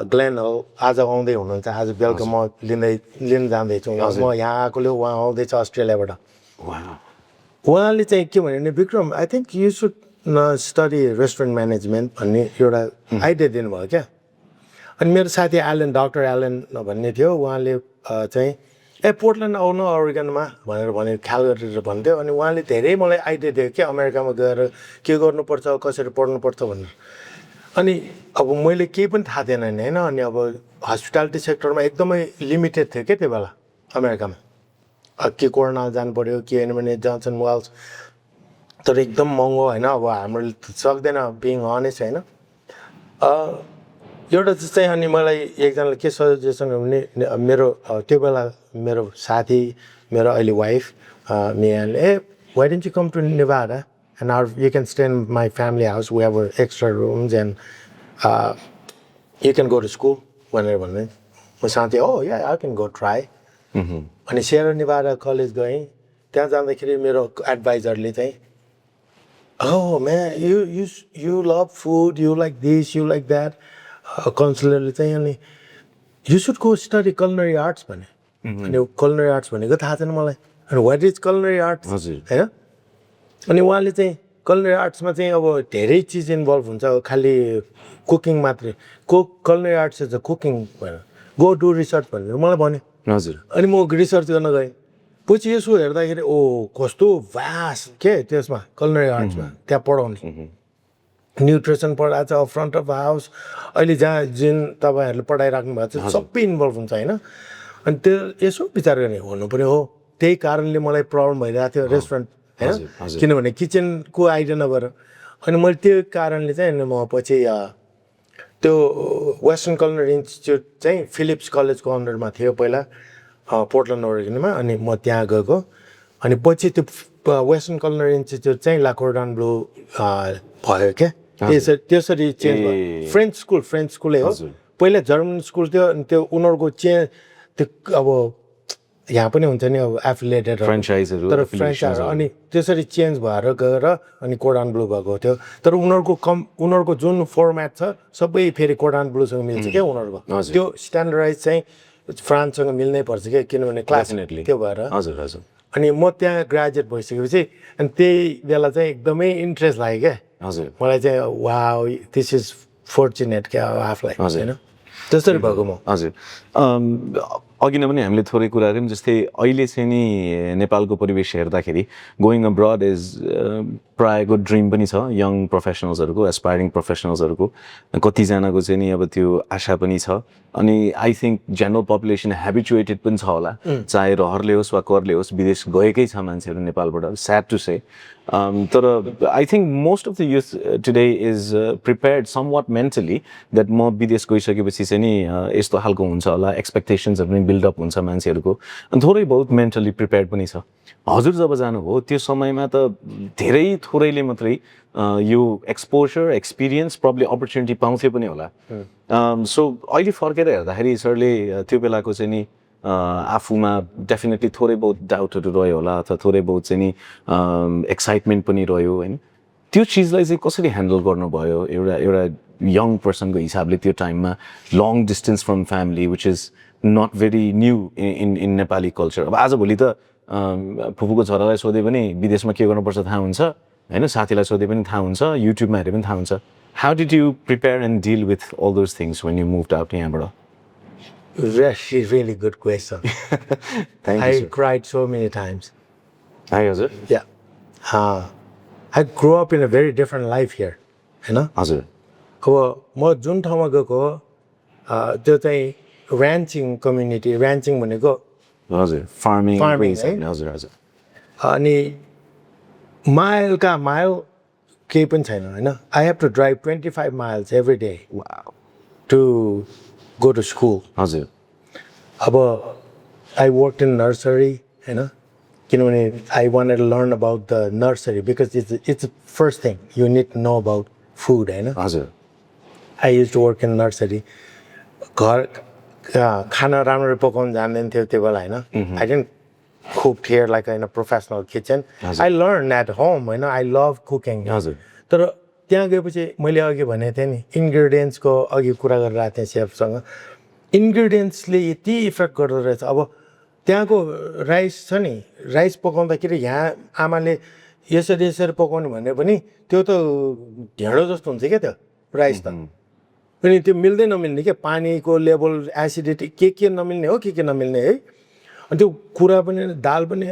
ग्ल्यान हल आज आउँदै हुनुहुन्छ। आज बेलुका म लिन जाँदैछु। म यहाँ आएकोले उहाँ आउँदैछ अस्ट्रेलियाबाट। उहाँले चाहिँ के भन्यो भने, Vikram I think you should study restaurant management भन्ने एउटा आइडिया दिनुभयो क्या। अनि मेरो साथी डक्टर एलन भन्ने थियो, उहाँले चाहिँ पोर्टल्यान्ड आउनु ओरेगनमा भनेर ख्याल गरेर भन्थ्यो। अनि उहाँले धेरै मलाई आइडिया दियो क्या, अमेरिकामा गएर के गर्नुपर्छ, कसरी पढ्नुपर्छ भनेर। अनि अब मैले केही पनि थाहा थिएन नि होइन। अनि अब हस्पिटालिटी सेक्टरमा एकदमै लिमिटेड थियो क्या त्यो बेला अमेरिकामा। के कोर्नल जानु पऱ्यो, के होइन भने जन्सन वाल्स, तर एकदम महँगो होइन। अब हाम्रो सक्दैन बिङ अनेस्ट होइन। एउटा चाहिँ अनि मलाई एकजनाले के सजेसन भने, मेरो त्यो बेला मेरो साथी, मेरो अहिले वाइफ मियाले, ए why don't you come to Nevada and you can stay in my family house, we have extra rooms and you can go to school भनेर भन्ने। म साथी हो या आई क्यान गो ट्राई। अनि सेरा नेभाडा कलेज गएँ। त्यहाँ जाँदाखेरि मेरो एडभाइजरले चाहिँ, oh man, you love food, you like this, you like that. काउन्सिलरले चाहिँ अनि you should go study culinary arts भने। अनि culinary आर्ट्स भनेको थाहा छैन मलाई। अनि वाट इज culinary आर्ट्स होइन। अनि उहाँले चाहिँ culinary आर्ट्समा चाहिँ अब धेरै चिज इन्भल्भ हुन्छ, खालि कुकिङ मात्रै। culinary arts is a cooking भनेर, गो डु रिसर्च भनेर मलाई भन्यो। हजुर। अनि म रिसर्च गर्न गएँ। पछि यसो हेर्दाखेरि ओ कस्तो भ्यास्ट के त्यसमा culinary आर्ट्समा त्यहाँ पढाउने। न्युट्रिसन पढाएको छ, फ्रन्ट अफ हाउस, अहिले जहाँ जुन तपाईँहरूले पढाइराख्नु भएको छ सबै इन्भल्भ हुन्छ होइन। अनि त्यो यसो विचार गर्ने हुनु पनि हो। त्यही कारणले मलाई प्रब्लम भइरहेको थियो रेस्टुरेन्ट होइन, किनभने किचनको आइडिया नभएर। अनि मैले त्यो कारणले चाहिँ म पछि त्यो वेस्टर्न culinary इन्स्टिच्युट चाहिँ फिलिप्स कलेजको अन्डरमा थियो पहिला पोर्टल्यान्ड ओरेगनमा। अनि म त्यहाँ गएको। अनि पछि त्यो वेस्टर्न culinary इन्स्टिच्युट चाहिँ ला कोर्डन ब्लू भयो क्या। त्यसरी चेन्ज भयो। फ्रेन्च स्कुलै हो। पहिला जर्मन स्कुल थियो। अनि त्यो उनीहरूको त्यो अब यहाँ पनि हुन्छ नि अब एफिलिएटेड फ्रेन्चाइजहरू, तर फ्रेन्चाइज अनि त्यसरी चेन्ज भएर गएर अनि कोर्डन ब्लू भएको थियो। तर उनीहरूको जुन फर्मेट छ सबै फेरि कोर्डन ब्लूसँग मिल्छ क्या उनीहरूको। त्यो स्ट्यान्डर्डाइज चाहिँ फ्रान्ससँग मिल्नै पर्छ क्या, किनभने क्लास त्यो भएर। हजुर हजुर। अनि म त्यहाँ ग्रेजुएट भइसकेपछि अनि त्यही बेला चाहिँ एकदमै इन्ट्रेस्ट लाग्यो क्या। हजुर। मलाई चाहिँ वाउ दिस इज फर्चुनेट क्या आफूलाई होइन, त्यसरी भएको म। हजुर। अघि नै पनि हामीले थोरै कुराहरू पनि, जस्तै अहिले चाहिँ नि नेपालको परिवेश हेर्दाखेरि गोइङ अब्रड इज प्रायःको ड्रिम पनि छ यङ प्रोफेसनल्सहरूको, एस्पायरिङ प्रोफेसनल्सहरूको। कतिजनाको चाहिँ नि अब त्यो आशा पनि छ। अनि I think general population habituated पनि छ होला, चाहे रहरले होस् वा करले होस्, विदेश गएकै छ मान्छेहरू नेपालबाट, स्याड टु से। तर I think most of the youth today is prepared somewhat mentally that म विदेश गइसकेपछि चाहिँ नि यस्तो खालको हुन्छ होला, होला एक्सपेक्टेसन्सहरू पनि बिल्डअप हुन्छ मान्छेहरूको अनि थोरै बहुत मेन्टली प्रिपेयर्ड पनि छ हजुर जब जानुभयो त्यो समयमा त धेरै थोरैले मात्रै यो एक्सपोजर एक्सपिरियन्स प्रब्लम अपर्च्युनिटी पाउँथे पनि होला सो अहिले फर्केर हेर्दाखेरि सरले त्यो बेलाको चाहिँ नि आफूमा डेफिनेटली थोरै बहुत डाउटहरू रह्यो होला अथवा थोरै बहुत चाहिँ नि एक्साइटमेन्ट पनि रह्यो होइन त्यो चिजलाई चाहिँ कसरी ह्यान्डल गर्नुभयो एउटा एउटा यङ पर्सनको हिसाबले त्यो टाइममा long distance from family which is not very new in Nepali culture अब आजभोलि त फुपूको छोरालाई सोधे पनि विदेशमा के गर्नुपर्छ थाहा हुन्छ होइन साथीलाई सोधे पनि थाहा हुन्छ युट्युबमा हेरे पनि थाहा हुन्छ how did you prepare and deal with all those things when you moved out यहाँबाट That's a really good question. Thank I you, sir. cried so many times. Hi, हजुर Yeah. I grew up in a very different life here. होइन हजुर अब म जुन ठाउँमा गएको त्यो चाहिँ ऱ्यान्चिङ कम्युनिटी ऱ्यान्चिङ भनेको हजुर फार्मिङ Farming, है? हजुर हजुर अनि माइलका माइल केही पनि छैन होइन I have to drive 25 miles every day to go to school. हजुर अब आई वर्क इन नर्सरी होइन किनभने I wanted to learn about the nursery because it's first thing you need to know about food होइन हजुर I use to work in nursery घर खाना राम्ररी पकाउनु जान्दैन थियो त्यो बेला होइन I didn't cook here like in a professional kitchen I learn at home होइन आई लभ कुकिङ हजुर तर त्यहाँ गएपछि मैले अघि भनेको थिएँ नि इन्ग्रिडियन्ट्सको अघि कुरा गरिरहेको थिएँ सेफसँग इन्ग्रिडियन्ट्सले यति इफेक्ट गर्दो रहेछ अब त्यहाँको राइस छ नि राइस पकाउँदाखेरि यहाँ आमाले यसरी यसरी पकाउनु भने पनि त्यो त ढेँडो जस्तो हुन्छ क्या त्यो राइस त अनि त्यो मिल्दै नमिल्ने क्या पानीको लेभल एसिडिटी के नमिल्ने हो के नमिल्ने है अनि त्यो कुरा पनि दाल पनि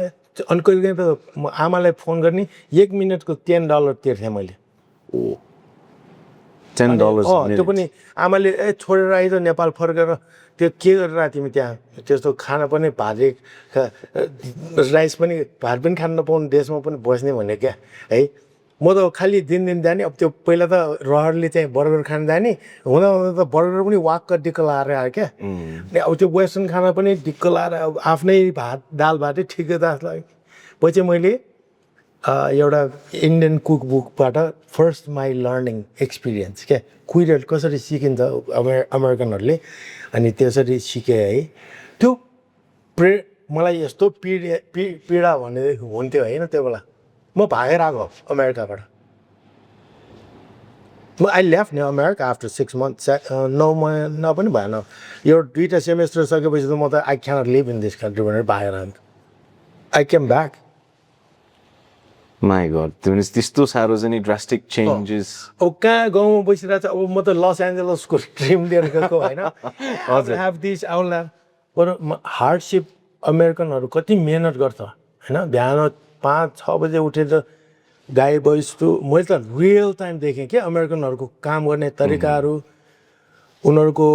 अनि कहिले त म आमालाई फोन गर्ने 1 मिनटको $10 तिर्थेँ मैले $10 त्यो पनि आमाले छोडेर आइज नेपाल फर्केर त्यो के गरेर तिमी त्यहाँ त्यस्तो खाना पनि भात राइस पनि भात पनि खान नपाउने देशमा पनि बस्ने भने क्या है म त खालि दिन जाने अब त्यो पहिला त रहरले चाहिँ बर्गर खान जाने हुँदा हुँदा त बर्गर पनि वाक्क डिक्क लाएर आयो क्या अनि अब त्यो वेस्टर्न खाना पनि डिक्क लाएर अब आफ्नै भात दाल भातै ठिकै जस्तो लाग्यो पछि मैले एउटा इन्डियन कुक बुकबाट फर्स्ट माई लर्निङ एक्सपिरियन्स क्या कुइरेल कसरी सिकिन्छ अमेरिकनहरूले अनि त्यसरी सिकेँ है त्यो मलाई यस्तो पीडा भन्ने हुन्थ्यो होइन त्यो बेला म भागेर आएको अमेरिकाबाट म आई लेफ्ट नि अमेरिका आफ्टर 6 months 9 महिना पनि भएन यो 2टा सेमेस्टर सकेपछि त म त I cannot live in this country भनेर भागेर आएको I came back my god त्यो भने त्यस्तो साह्रो चाहिँ ड्रास्टिक चेन्जेस अब कहाँ गाउँमा बसिरहेको छ अब म त लस एन्जलसको ड्रिम लिएर गएको होइन हजुर हेभ दिस आउला तर हार्डसिप अमेरिकनहरू कति मेहनत गर्छ होइन बिहान 5-6 बजे उठेर गाई बस्तु मैले त रियल टाइम देखेँ क्या अमेरिकनहरूको काम गर्ने तरिकाहरू उनीहरूको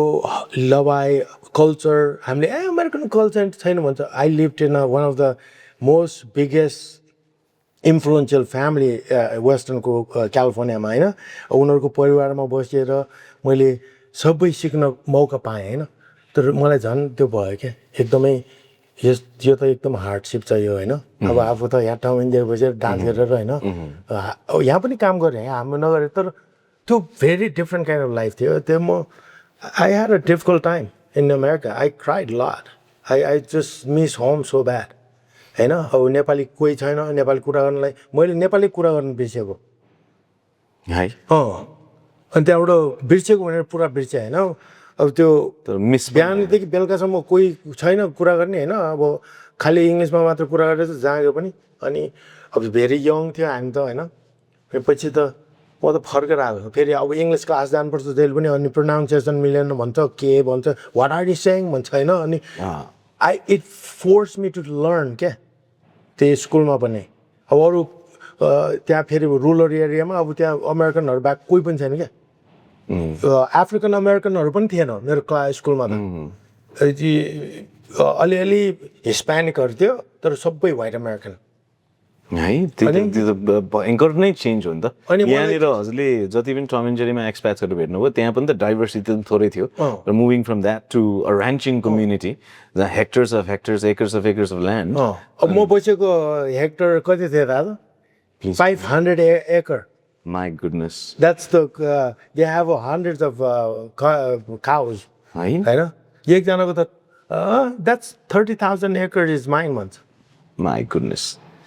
लवाई कल्चर हामीले अमेरिकन कल्चर छैन भन्छ I live in one of the most biggest influential family वेस्टर्नको क्यालिफोर्नियामा होइन उनीहरूको परिवारमा बसेर मैले सबै सिक्न मौका पाएँ होइन तर मलाई झन् त्यो भयो क्या एकदमै यो त एकदम हार्डसिप छ यो होइन अब आफू त यहाँ ठाउँ इन्डिया बसेर डान्स गरेर होइन यहाँ पनि काम गरेँ हाम्रो नगरेँ तर त्यो very different kind of life थियो त्यो म I had a difficult time in America I cried lot I just miss home so bad होइन अब नेपाली कोही छैन नेपाली कुरा गर्नलाई मैले नेपाली कुरा गर्न बिर्सेको है अनि त्यहाँबाट बिर्सेको भनेर पुरा बिर्सेँ होइन अब त्यो बिहानदेखि बेलुकासम्म कोही छैन कुरा गर्ने होइन अब खालि इङ्ग्लिसमा मात्र कुरा गरेर जहाँ गयो पनि अनि अब भेरी यङ थियो हामी त होइन पछि त म त फर्केर आएको फेरि अब इङ्ग्लिस क्लास जानुपर्छ जहिले पनि अनि प्रोनाउन्सिएसन मिलेन भन्छ के भन्छ वाट आर यु सेङ भन्छ होइन अनि it force me to learn क्या त्यो स्कुलमा पनि अब अरू त्यहाँ फेरि रुरल एरियामा अब त्यहाँ अमेरिकनहरू बाहेक कोही पनि छैन क्या अफ्रिकन अमेरिकनहरू पनि थिएन मेरो क्लास स्कुलमा त अलिअलि हिस्प्यानिकहरू थियो तर सबै व्हाइट अमेरिकन है त्यो त भयङ्कर नै चेन्ज हो नि त अनि मलाई- यहाँनिर हजुरले जति पनि टम एन्ड जेरीमा एक्सप्याट्सहरू भेट्नुभयो त्यहाँ पनि त डाइभर्सिटी त थोरै थियो र moving from that to a ranching community जहाँ hectares of hectares acres of land अब म बसेको हेक्टर कति थियो दादा 500 acre. My goodness That's the they have hundreds of cows. है होइन एकजनाको त that's 30,000 acres is mine भन्छ माई गुडनेस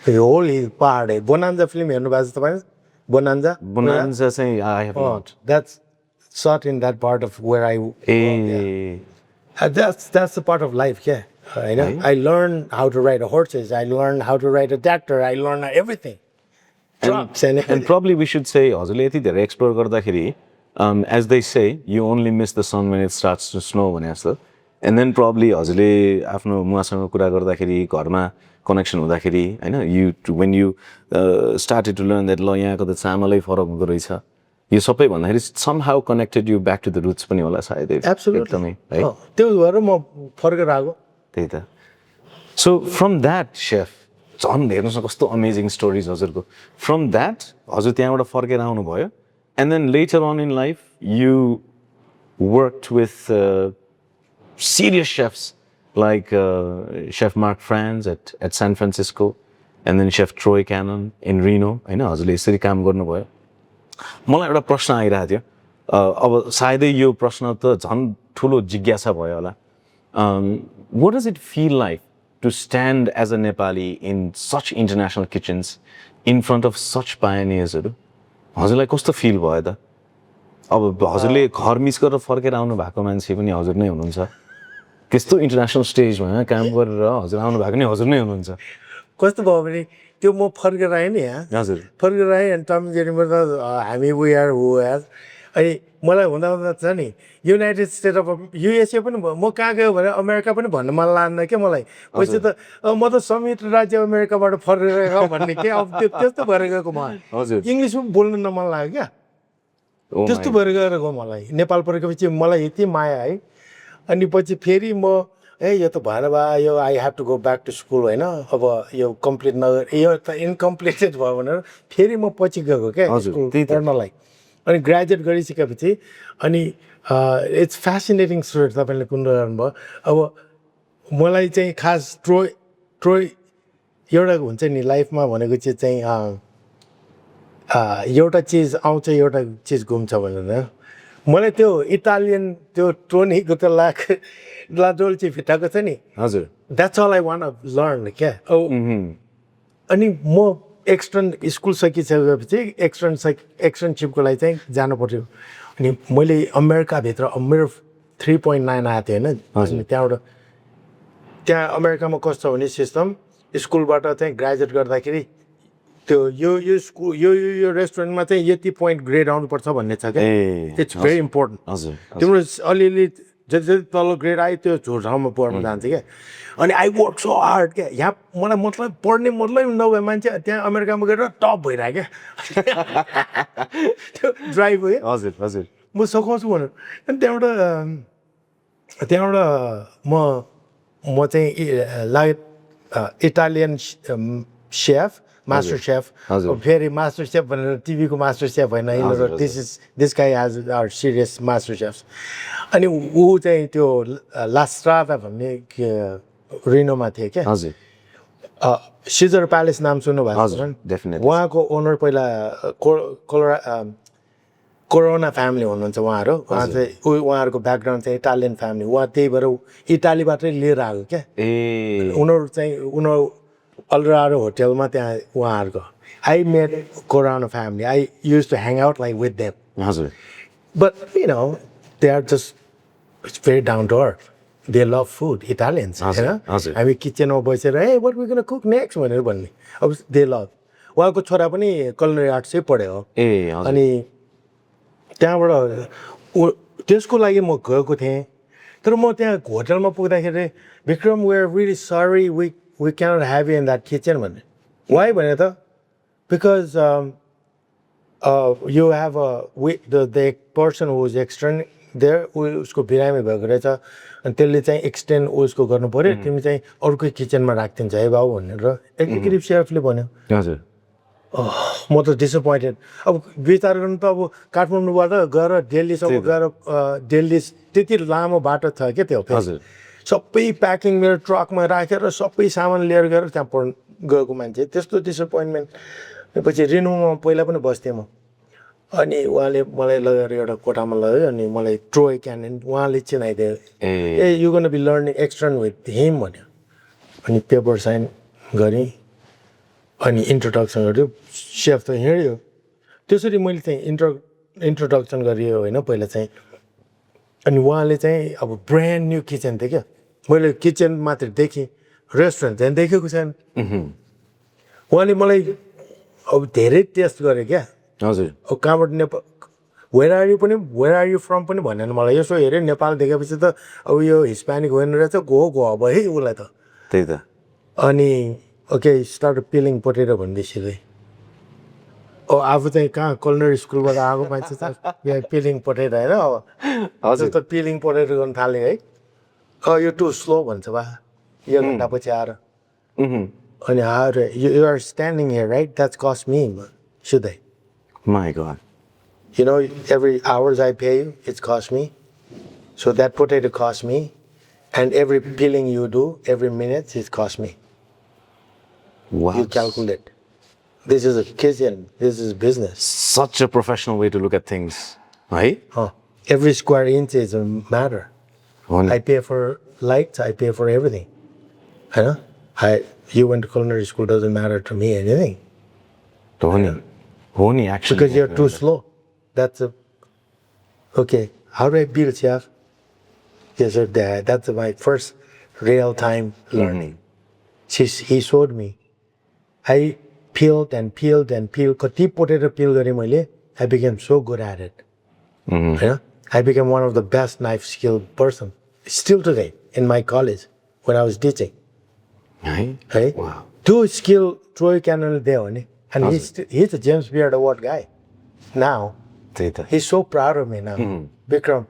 होल हिल पहाड बोनान्जा फिल्म हेर्नु भएको छ तपाईँ बोनान्जा बोनान्जा चाहिँ I have not that's shot in that part of where I uh that's the part of life क्या होइन I learned how to ride a horses, I learned how to ride a tractor, I learned everything. Trucks and And probably we should say हजुरले यति धेरै explore गर्दाखेरि as they say you only miss the sun when it starts to snow भने जस्तो and then probably हजुरले आफ्नो मुवासँग कुरा गर्दाखेरि घरमा कनेक्सन हुँदाखेरि होइन you when you started to learn that ल यहाँको त चामलै फरक हुँदो रहेछ यो सबै भन्दाखेरि somehow connected you back to the roots पनि होला सायदै Absolutely. एकदमै है त्यो भएर म फर्केर आएको त्यही त सो फ्रम द्याट सेफ झन् हेर्नुहोस् न कस्तो अमेजिङ स्टोरिज हजुरको फ्रम द्याट हजुर त्यहाँबाट फर्केर आउनुभयो and then later on in life you worked with serious chefs like chef Mark France at San Francisco and then chef Troy Cannon in Reno होइन हजुरले यसरी काम गर्नुभयो मलाई एउटा प्रश्न आइरहेको थियो अब सायदै यो प्रश्न त झन् ठुलो जिज्ञासा भयो होला what does it feel like to stand as a Nepali in such international kitchens in front of such pioneers? हजुरलाई कस्तो फिल भयो त अब हजुरले घर मिस गरेर फर्केर आउनु भएको मान्छे पनि हजुर नै हुनुहुन्छ त्यस्तो इन्टरनेसनल स्टेजमा काम गरेर हजुर आउनु भएको नि हजुर नै हुनुहुन्छ कस्तो भयो भने त्यो म फर्केर आएँ नि यहाँ हजुर फर्केर आएँ अनि टम जेरीमा त हामी वी आर अनि मलाई हुँदा हुँदा छ नि युनाइटेड स्टेट अफ युएसए पनि म कहाँ गयो भने अमेरिका पनि भन्न मन लाग्दैन क्या मलाई पछि त म त संयुक्त राज्य अमेरिकाबाट फर्केर गएको भन्ने के अब त्यस्तो भएर गएको म हजुर इङ्ग्लिस पनि बोल्नु न मन लाग्यो क्या त्यस्तो भएर गएर गयो मलाई नेपाल परेपछि मलाई यति माया है अनि पछि फेरि म यो त भएन बा यो I have to go back to school होइन अब यो कम्प्लिट नगर यो त इन्कम्प्लिटेड भयो भनेर फेरि म पछि गएको क्या स्कुल पढ्नलाई अनि ग्रेजुएट गरिसकेपछि अनि इट्स फेसिनेटिङ स्टोरी तपाईँले कुन गर्नुभयो अब मलाई चाहिँ खास ट्रोय एउटा हुन्छ नि लाइफमा भनेको चिज चाहिँ एउटा चिज आउँछ एउटा चिज घुम्छ भनेर मलाई त्यो इटालियन त्यो टोनीको त्यो ला डोल्चे फिटाको छ नि हजुर that's all I want learn क्या अनि म एक्सटर्न स्कुल सकिसकेपछि एक्सटर्नसिपको लागि चाहिँ जानु पर्थ्यो अनि मैले अमेरिकाभित्र मेरो 3.9 आएको थियो होइन त्यहाँबाट त्यहाँ अमेरिकामा कस्तो भने सिस्टम स्कुलबाट चाहिँ ग्रेजुएट गर्दाखेरि त्यो यो स्कुल यो रेस्टुरेन्टमा चाहिँ यति पोइन्ट ग्रेड आउनुपर्छ भन्ने छ क्या इट्स भेरी इम्पोर्टेन्ट हजुर तिम्रो अलिअलि जति जति तल ग्रेड आयो त्यो ठाउँमा पढ्न जान्छ क्या अनि आई वर्क सो हार्ड क्या यहाँ मलाई मतलब पढ्ने मतलब नभए मान्छे त्यहाँ अमेरिकामा गएर टप भइरहेको क्या त्यो ड्राइभ हो हजुर हजुर म सघाउँछु भनेर अनि त्यहाँबाट म चाहिँ इटालियन सेफ मास्टर सेफ फेरि मास्टर सेफ भनेर टिभीको मास्टर सेफ होइन यिनीहरू this guy has our serious master chef अनि ऊ चाहिँ त्यो लास्ट्राभा भन्ने रिनोमा थिए क्या हजुर सिजर प्यालेस नाम सुन्नुभएको छ उहाँको ओनर पहिला कोरोना फ्यामिली हुनुहुन्छ उहाँहरू उहाँ चाहिँ उहाँहरूको ब्याकग्राउन्ड चाहिँ इटालियन फ्यामिली उहाँ त्यही भएर इटालीबाटै लिएर आएको क्या उनीहरू अल्राडो होटेलमा त्यहाँ उहाँहरूको I made Corona family I use to hang out like with them हजुर but you know they are just it's very down to earth they love food Italians होइन हामी किचनमा बसेर ए what we gonna cook next भनेर भन्ने अब they love उहाँको छोरा पनि culinary आर्ट्सै पढ्यो हो अनि त्यहाँबाट त्यसको लागि म गएको थिएँ तर म त्यहाँ होटलमा पुग्दाखेरि Vikram we are really sorry we cannot have you in that kitchen भन्ने why भने त because you have the person who is extern there उसको बिरामी भएको रहेछ अनि त्यसले चाहिँ एक्सटेन्ड उसको गर्नु पर्यो तिमी चाहिँ अर्कै किचनमा राखिदिन्छ है बाबु भनेर एक्जिक्युटिभ सेफले भन्यो हजुर म त डिसपोइन्टेड अब विचार गर्नु त अब काठमाडौँबाट गएर दिल्लीसम्म गएर दिल्ली त्यति लामो बाटो छ क्या त्यो हजुर सबै प्याकिङ मेरो ट्रकमा राखेर सबै सामान लिएर गएर त्यहाँ पढ्नु गएको मान्छे त्यस्तो डिसपोइन्टमेन्ट पछि रिनुमा पहिला पनि बस्थेँ म अनि उहाँले मलाई लगेर एउटा कोठामा लग्यो अनि मलाई ट्रोय क्यानन उहाँले चिनाइदियो ए you gonna be learning extern with him भन्यो अनि पेपर साइन गरेँ अनि इन्ट्रोडक्सन गऱ्यो सेफ त हिँड्यो त्यसरी मैले चाहिँ इन्ट्रोडक्सन गरियो होइन पहिला चाहिँ अनि उहाँले चाहिँ अब ब्रान्ड न्यू किचन थियो क्या मैले किचन मात्र देखेँ रेस्टुरेन्ट चाहिँ देखेको छैन उहाँले मलाई अब धेरै टेस्ट गरेँ क्या हजुर अब कहाँबाट Nepal where are you from पनि भनेन मलाई यसो हेऱ्यो नेपाल देखेपछि त अब यो हिस्प्यानिक होइन रहेछ गो अब है उसलाई त त्यही त अनि ओके स्टार्ट पिलिङ पोटेटो भनेपछि चाहिँ आफू चाहिँ कहाँ कुलिनरी स्कुलबाट आएको मान्छे त यहाँ पिलिङ पोटेटो होइन अब हजुर त पिलिङ पोटेटो गर्नु थाल्यो है यो टु स्लो भन्छ बा यो घन्टा पछि आएर अनि आएर you are standing here right that's cost me should I? My God. You know, every hours I pay you, it's cost me. So that potato cost me. And every peeling you do, every minute, it cost me. Wow. You calculate. This is a kitchen. This is business. Such a professional way to look at things, right? Every square inch is a matter. I pay for lights. I pay for everything. You went to culinary school, doesn't matter to me anything. Tony, actually. Because you're too slow. Okay, how do I build, chef? Yes, sir, that's my first real-time learning. He showed me. I peeled and peeled and peeled. Kati potato peel gare मैले, I became so good at it. I became one of the best knife skilled person. Still today, in my college, when I was teaching. Right? Wow. 2 skill Troy Cannon there, and he's a James Beard Award guy. Now, he's so proud of me now. Bikram,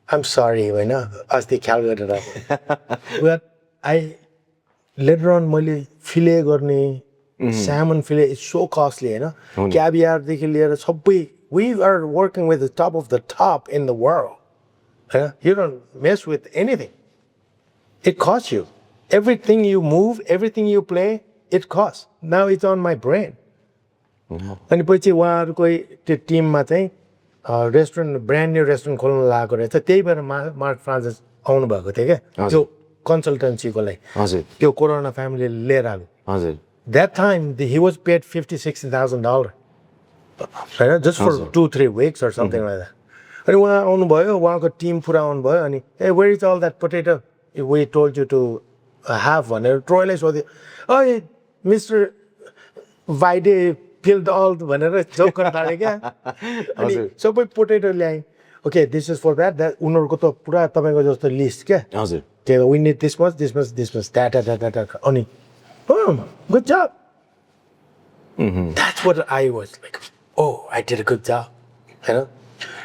I'm sorry, अस्ति ख्याल गरेर but I later on मैले फिले गर्ने salmon fillet is so costly, caviar देखि लिएर सबै we are working with the top of the top in the world. You don't mess with anything. It costs you. Everything you move, everything you play, it costs. Now it's on my brain. अनि पछि उहाँहरूको त्यो टिममा चाहिँ restaurant brand new restaurant खोल्न लागेको रहेछ त्यही भएर मार्क फ्रान्सिस आउनु भएको थियो क्या त्यो कन्सल्टेन्सीको लागि त्यो कोरोना फ्यामिलीले लिएर आएको that time he was paid $50,000-$60,000 होइन just for 2-3 weeks or something like that. अनि उहाँ आउनुभयो उहाँको टिम पुरा आउनुभयो अनि hey, where is all that potato we told you to have भनेर ट्रोयलाई सोध्यो ओए मिस्टर भाइडे peeled all भनेर जोक गर्न थाल्यो क्या अनि सबै पोटेटो ल्याएँ okay this is for that उनीहरूको त पुरा तपाईँको जस्तो लिस्ट क्या हजुर त्यो we need this much that अनि good job. That's what I was like, oh, I did a good job.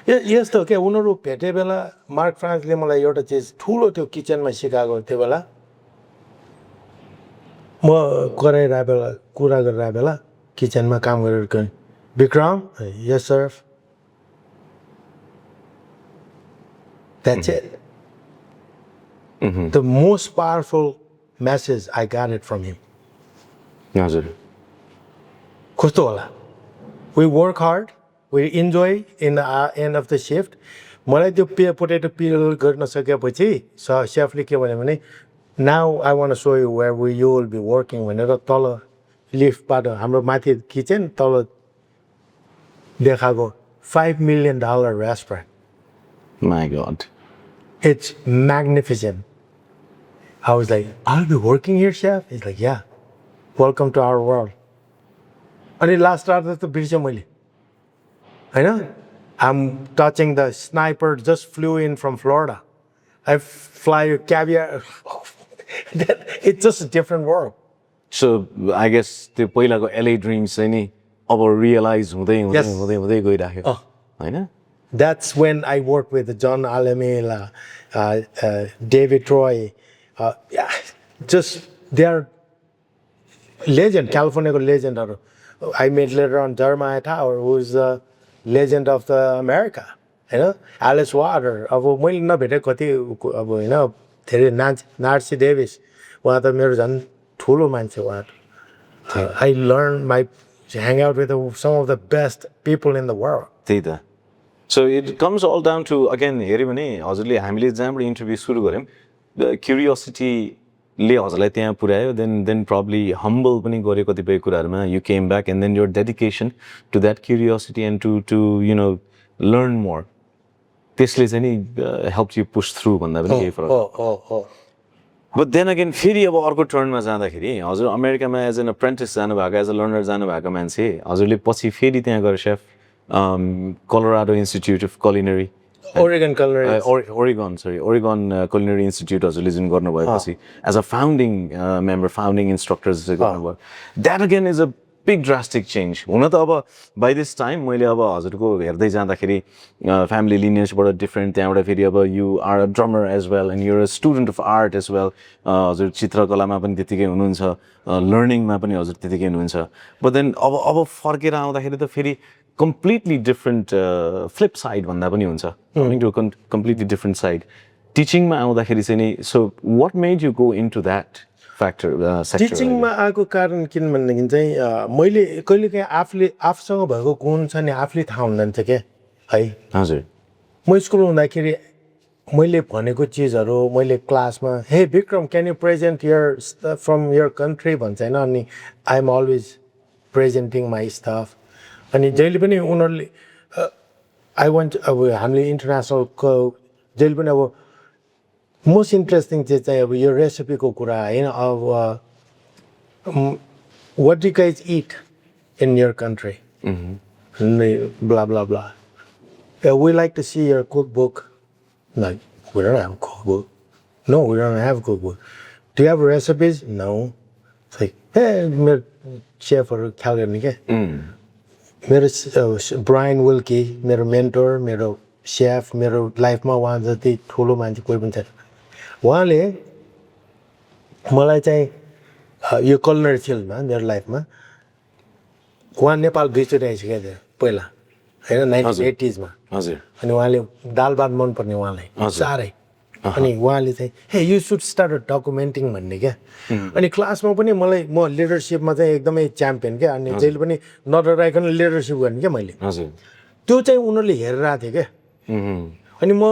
यस्तो क्या उनीहरू भेटे बेला मार्क फ्रान्सले मलाई एउटा चिज ठुलो त्यो किचनमा सिकाएको त्यो बेला म कराइरहेको बेला कुरा गरिरहेको बेला किचनमा काम गरेर Vikram yes sir, that's it. The most powerful message I got it from him. हजुर कस्तो होला we work hard, we enjoy in the end of the shift. मलाई त्यो पोटेटो पिल गर्न सकेपछि सेफले के भन्यो भने now I want to show you where you will be working भनेर तल लिफ्टबाट हाम्रो माथि किचन तल देखाएको $5 million restaurant. My God. It's magnificent. I was like, I'll be working here, chef? He's like, yeah. Welcome to our world. अनि last रात त बिर्सेँ मैले होइन I'm touching the sniper just flew in from Florida. I fly caviar. It's just a different world. So I guess त्यो पहिलाको LA dreams चाहिँ नि अब रियलाइज हुँदै हुँदै हुँदै हुँदै गइराख्यो होइन That's when I worked with John Alamela, David Troy. Yeah, just they are legend, California legend. I met later on Jeremiah Tower, who's the legend of the America. Alice Water. अब मैले नभेटेको कति अब होइन धेरै नार्सी डेभिस उहाँ त मेरो झन् ठुलो मान्छे उहाँ I learned hang out with some of the best people in the world. त्यही त so it comes all down to again हेऱ्यो भने हजुरले हामीले जहाँबाट इन्टरभ्यू सुरु गऱ्यौँ क्युरियोसिटीले हजुरलाई त्यहाँ पुर्यायो देन प्रब्ली हम्बल पनि गऱ्यो कतिपय कुराहरूमा you came back and then your dedication to that curiosity and to you know learn more त्यसले चाहिँ नि हेल्प यु पुस थ्रु भन्दा पनि केही फरक बट देन अगेन फेरि अब अर्को टर्नमा जाँदाखेरि हजुर अमेरिकामा एज एन अप्रेन्टिस जानुभएको एज अ लर्नर जानुभएको मान्छे हजुरले पछि फेरि त्यहाँ गएर safe Colorado Institute of Culinary Oregon Culinary Oregon Culinary Institute हजुरले जुन गर्नुभएपछि as a founding member founding instructors गर्नुभयो that again is a big drastic change हुन त अब बाई दिस टाइम मैले अब हजुरको हेर्दै जाँदाखेरि फ्यामिली लिनियजबाट डिफ्रेन्ट त्यहाँबाट फेरि अब you are a drummer as well and you're a student of art as well हजुर चित्रकलामा पनि त्यतिकै हुनुहुन्छ लर्निङमा पनि हजुर त्यतिकै हुनुहुन्छ बट देन अब फर्केर आउँदाखेरि त फेरि completely different flip side भन्दा पनि हुन्छ coming to a completely different side teaching मा आउँदाखेरि चाहिँ नि so what made you go into that factor sector teaching मा आएको कारण किन भन्दाखेरि चाहिँ मैले कहिलेकाहीँ आफूसँग भएको गुण छ नि आफूले थाहा हुँदैन थियो के है हजुर म स्कुल हुँदाखेरि मैले भनेको चिजहरू मैले क्लासमा hey Vikram can you present your from your country भन्छ होइन अनि I am always presenting my stuff अनि जहिले पनि उनीहरूले आई वान्ट अब हामीले इन्टरनेसनलको जहिले पनि अब मोस्ट इन्ट्रेस्टिङ चाहिँ अब यो रेसिपीको कुरा होइन अब what do guys it in your country blah blah blah we like to see your cook book like we don't have cook book no we don't have cook book do you have recipes no like hey मेरो सेफहरू ख्याल गर्ने क्या मेरो Brian Wilkie मेरो mentor मेरो chef मेरो लाइफमा उहाँ जति ठुलो मान्छे कोही पनि छैन उहाँले मलाई चाहिँ यो कलिनरी फिल्डमा मेरो लाइफमा उहाँ नेपाल भिजिरहेको छ क्या त्यो पहिला होइन 1980s हजुर अनि उहाँले दाल भात मनपर्ने उहाँलाई साह्रै अनि उहाँले चाहिँ हे यु सुड स्टार्ट डकुमेन्टिङ भन्ने क्या अनि क्लासमा पनि मलाई म लिडरसिपमा चाहिँ एकदमै च्याम्पियन क्या अनि जहिले पनि नडराइकन लिडरसिप गर्ने क्या मैले त्यो चाहिँ उनीहरूले हेरेर आएको थियो क्या अनि म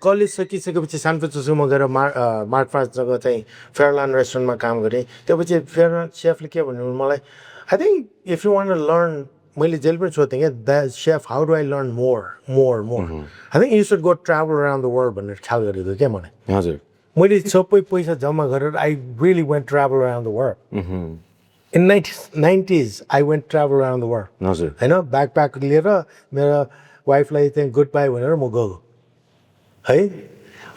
कलेज सकिसकेपछि सान फ्रान्सिस्कोमा गएर मार्क फ्रान्ससँग चाहिँ फेयरल्यान्ड रेस्टुरेन्टमा काम गरेँ त्यसपछि फेयरल्यान्ड सेफले के भन्नु मलाई I think if you want to learn मैले जहिले पनि सोध्थेँ क्या that chef how do I learn more I think you should go travel around the world भनेर ख्याल गरेको थियो क्या मलाई हजुर मैले सबै पैसा जम्मा गरेर I really went travel around the world in 90s I went travel around the world हजुर होइन ब्याकप्याक लिएर मेरो वाइफलाई चाहिँ गुड बाई भनेर म गएको है